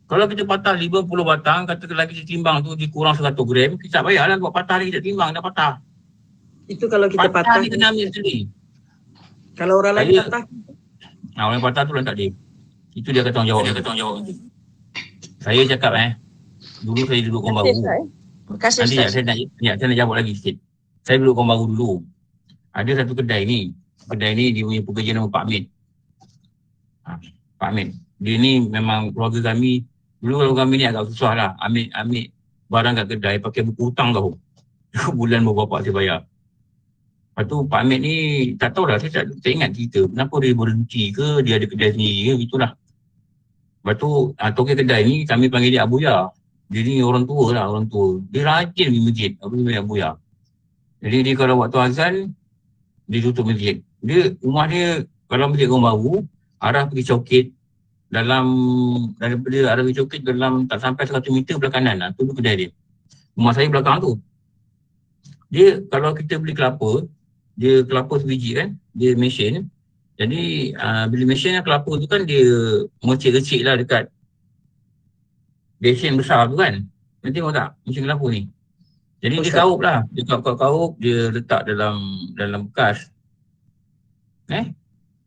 Kalau kita patah 50 batang, katakanlah kita timbang tu dikurang 100 gram, kita tak payahlah buat patah lagi, kita timbang, dah patah. Itu kalau kita patah ni kena ambil sendiri. Kalau orang lain patah? Orang yang patah tu lah tak dia. Itu dia akan tanggungjawab. Saya cakap dulu saya duduk kaum baru. Terima kasih Ustaz. Nanti saya nak jawab lagi sikit. Saya duduk kaum baru dulu. Ada satu kedai ni. Kedai ni dia punya pekerja nama Pak Amin. Pak Amin. Dia ni memang keluarga kami. Dulu keluarga kami ni agak susah lah. Ambil barang kat kedai pakai buku hutang tau. Bulan berapa saya bayar. Lepas tu Pak Amin ni tak tahulah, saya tak ingat cerita. Kenapa dia berhenti ke, dia ada kedai sendiri ke, gitulah. Lepas tu token kedai ni kami panggil dia Abuya. Dia ni orang tua lah, orang tua. Dia rajin pergi masjid, Abuya. Jadi dia kalau waktu azan, dia tutup masjid. Dia, rumah dia, kalau masjid orang baru, arah pergi Cokit, daripada arah pergi Cokit dalam tak sampai 100 meter belah kanan lah, tu kedai dia. Rumah saya belakang tu. Dia, kalau kita beli kelapa, dia kelapa sebiji kan, dia mesin. Jadi bila mesin kelapa tu kan dia mercik-recik lah dekat basin besar tu kan. Nanti tengok tak mesin kelapa ni. Jadi dia kaup lah. Dia kaup, dia letak dalam bekas.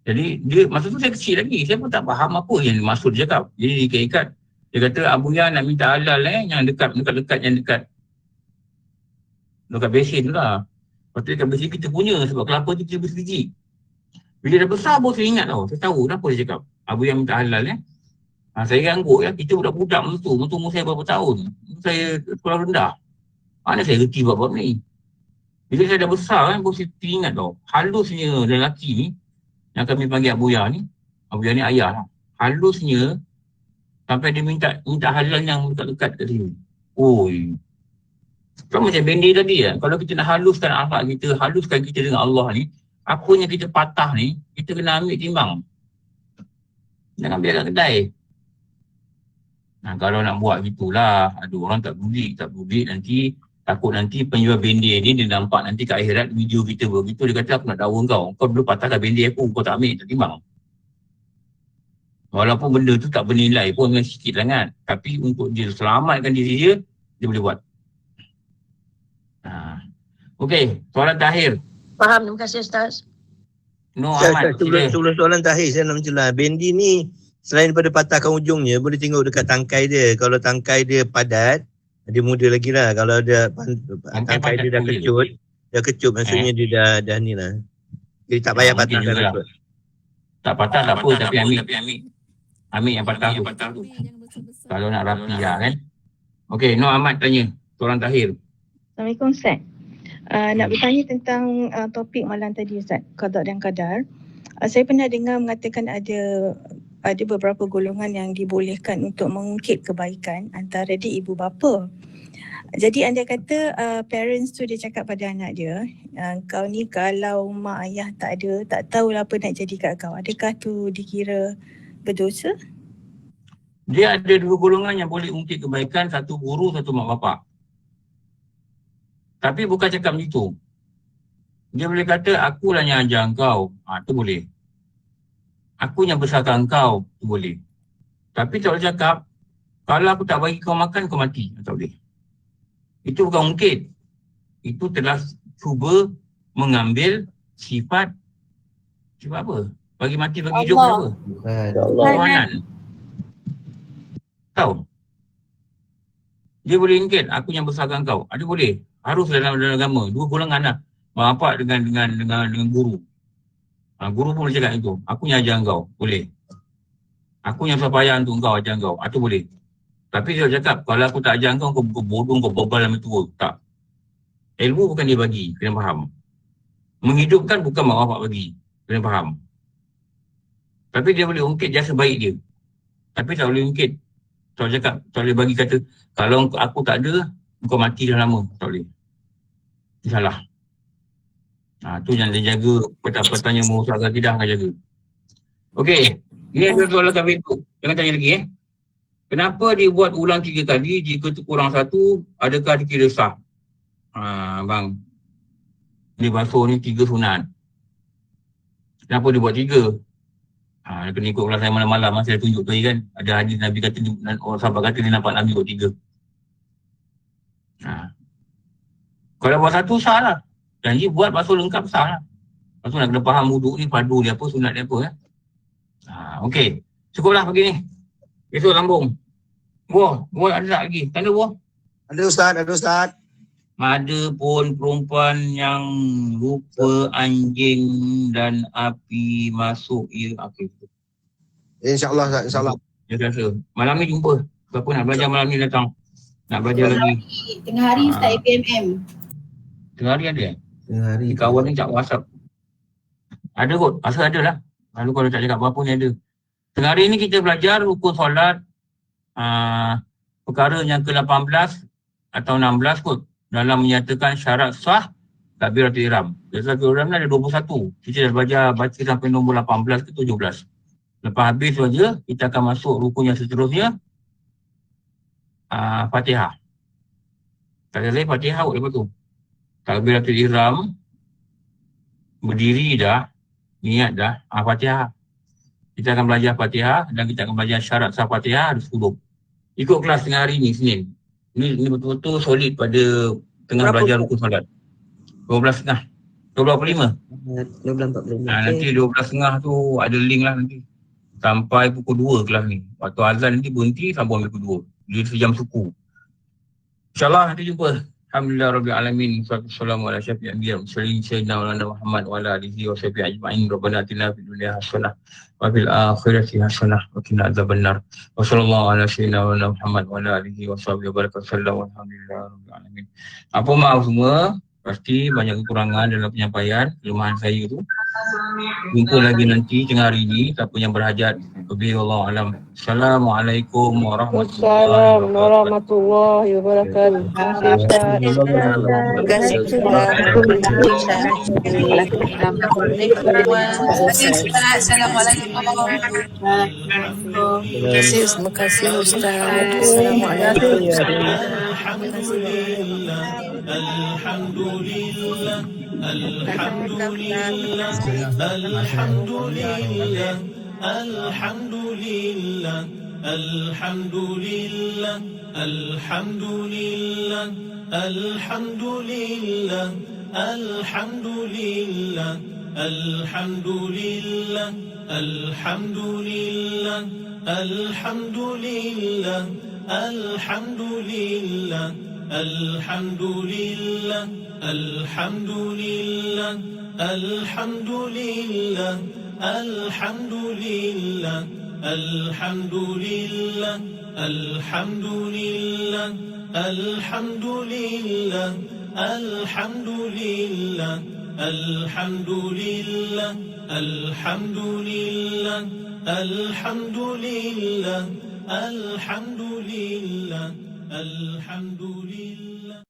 Jadi dia, masa tu saya kecil lagi. Saya pun tak faham apa yang maksud dia cakap. Jadi dia ikat. Dia kata, Abu Yan nak minta halal yang dekat besin tu lah. Lepas tu dekat besin kita punya sebab kelapa tu kita bersebiji. Bila dah besar pun saya ingat tau. Saya tahu kenapa dia cakap. Abu Yan minta halal saya ganggu kita budak-budak masa tu. Umur saya berapa tahun. Saya sekolah rendah. Mana saya reti bab-bab ni. Bila saya dah besar baru saya teringat tau. Halusnya lelaki ni, yang kami panggil Abu Yan ni. Abu Yan ni ayah lah. Halusnya sampai dia minta halal yang dekat-dekat kat sini. Oi. Kan macam bendi tadi kalau kita nak haluskan akhlak kita, haluskan kita dengan Allah ni, apa yang kita patah ni, kita kena ambil timbang. Jangan biar kat kedai. Kalau nak buat gitulah, ada orang tak budi nanti, takut nanti penjual bendi ni dia nampak nanti kat akhirat video kita begitu, dia kata aku nak dakwa kau dulu patahkan bendi aku, kau tak ambil, tak timbang. Walaupun benda tu tak bernilai pun dengan sikit sangat. Tapi untuk dia selamatkan diri dia, dia boleh buat. Okey, soalan terakhir. Faham, terima kasih Ustaz. Ahmad. Sebelum soalan terakhir, saya nak mencelah. Bendi ni, selain daripada patahkan ujungnya, boleh tengok dekat tangkai dia. Kalau tangkai dia padat, dia muda lagi lah. Kalau dia tangkai dia dah kecut, maksudnya dia dah ni lah. Jadi tak payah patahkan lah. Tak patah tak apa, tapi ambil yang patah tu. Kalau nak rapi lah kan. Okey, Ahmad tanya. Soalan terakhir. Assalamualaikum Ustaz. Nak bertanya tentang topik malam tadi Ustaz, qada dan qadar. Saya pernah dengar mengatakan ada beberapa golongan yang dibolehkan untuk mengungkit kebaikan antara dia ibu bapa. Jadi anda kata parents tu dia cakap pada anak dia, kau ni kalau mak ayah tak ada, tak tahulah apa nak jadi kat kau. Adakah tu dikira berdosa? Dia ada dua golongan yang boleh ungkit kebaikan, satu guru, satu mak bapak. Tapi bukan cakap macam tu. Dia boleh kata, akulah yang ajar kau. Tu boleh. Aku yang besarkan kau. Tu boleh. Tapi tak boleh cakap, kalau aku tak bagi kau makan, kau mati. Tak boleh. Itu bukan ungkit. Itu telah cuba mengambil sifat apa? Bagi mati, bagi hidup apa? Ketuhanan. Tahu? Dia boleh ungkit, aku yang besarkan kau. Ada boleh. Harus dalam agama. Dua golongan lah. Mak bapak dengan guru. Guru pun boleh cakap itu. Aku yang ajar kau. Boleh. Aku yang supaya untuk kau ajar kau. Itu boleh. Tapi dia cakap, kalau aku tak ajar kau bodoh, kau bobal dalam tua. Tak. Ilmu bukan dia bagi. Kena faham. Menghidupkan bukan mak bapak bagi. Kena faham. Tapi dia boleh ungkit jasa baik dia. Tapi tak boleh ungkit. Tak boleh cakap, tak boleh bagi kata, kalau aku tak ada, kau mati dah lama. Tak boleh. Itu salah. Tu yang dia jaga petang-petangnya mengusahakan tidak akan jaga. Okey. Ini ada soalan kat Facebook. Jangan tanya lagi Kenapa dia buat ulang 3 kali? Jika tu kurang 1, adakah dikira sah? Bang. Dia basuh ni 3 sunat. Kenapa dia buat 3? Dia kena ikut kelas saya malam-malam. Saya tunjuk tadi kan. Ada hadis Nabi kata, orang sahabat kata dia nampak Nabi buat 3. Kalau buat 1 sah lah. Janji buat basuh lengkap sah lah. Lepas tu nak kena faham wuduk ni, padu dia apa, sunat dia apa Okey. Cukuplah pagi ni. Besok sambung. Buah ada tak lagi? Tanda buah? Ada Ustaz. Ada pun perempuan yang lupa anjing dan api masuk Okey. InsyaAllah. Ya rasa. Malam ni jumpa. Siapa nak belajar malam ni datang. Nak belajar lagi. Tengah hari Ustaz APMM. Tengah hari ada Tengah hari. Kawan ni cak WhatsApp. Ada kot. Asal ada lah. Lalu kalau tak cakap apa-apa ni ada. Tengah hari ni kita belajar rukun solat perkara yang ke-18 atau 16 kot. Dalam menyatakan syarat sah takbiratul ihram. Takbiratul ihram ni ada 21. Kita dah baca sampai nombor 18 ke 17. Lepas habis saja kita akan masuk rukun yang seterusnya. Fatihah. Tak ada lagi Fatihah kot lepas tu. Takbiratul ihram, berdiri dah, niat dah, Fatihah. Kita akan belajar Fatihah dan kita akan belajar syarat sah Fatihah ada 10. Ikut kelas tengah hari ni, Senin. Ini betul-betul solid pada tengah Berapa belajar tu? rukun solat. 12.30. 12.45. 12.45. Nanti 12.30 tu ada link lah nanti. Sampai pukul 2 kelas ni. Waktu azan nanti berhenti sambung pukul 2. Dia sejam suku. InsyaAllah nanti jumpa. Alhamdulillah Rabbil Alamin. Wassalamualaikum warahmatullahi wabarakatuh. Sayyidina Muhammad wa ala alihi wa sahbihi ajma'in. Rabbana atina fid dunya hasanah wa fil akhirati hasanah wa qina adzabannar. Wa sallallahu ala sayyidina Muhammad wa ala alihi wa sahbihi wabarakatuh. Alhamdulillah Rabbil Alamin. Apa maaf semua? Pasti banyak kekurangan dalam penyampaian, kelemahan saya tu. Jumpa lagi nanti tengah hari ini. Siapa yang berhajat, wallahu alam. Assalamualaikum warahmatullahi wabarakatuh. Terima kasih Ustaz. Assalamualaikum. Terima kasih Ustaz. Assalamualaikum. Alhamdulillah, alhamdulillah, alhamdulillah, alhamdulillah, alhamdulillah, alhamdulillah, alhamdulillah, alhamdulillah, alhamdulillah, alhamdulillah, alhamdulillah, alhamdulillah. Alhamdulillah, alhamdulillah, alhamdulillah, alhamdulillah, alhamdulillah, alhamdulillah, alhamdulillah, alhamdulillah, alhamdulillah, alhamdulillah, alhamdulillah, alhamdulillah, alhamdulillah.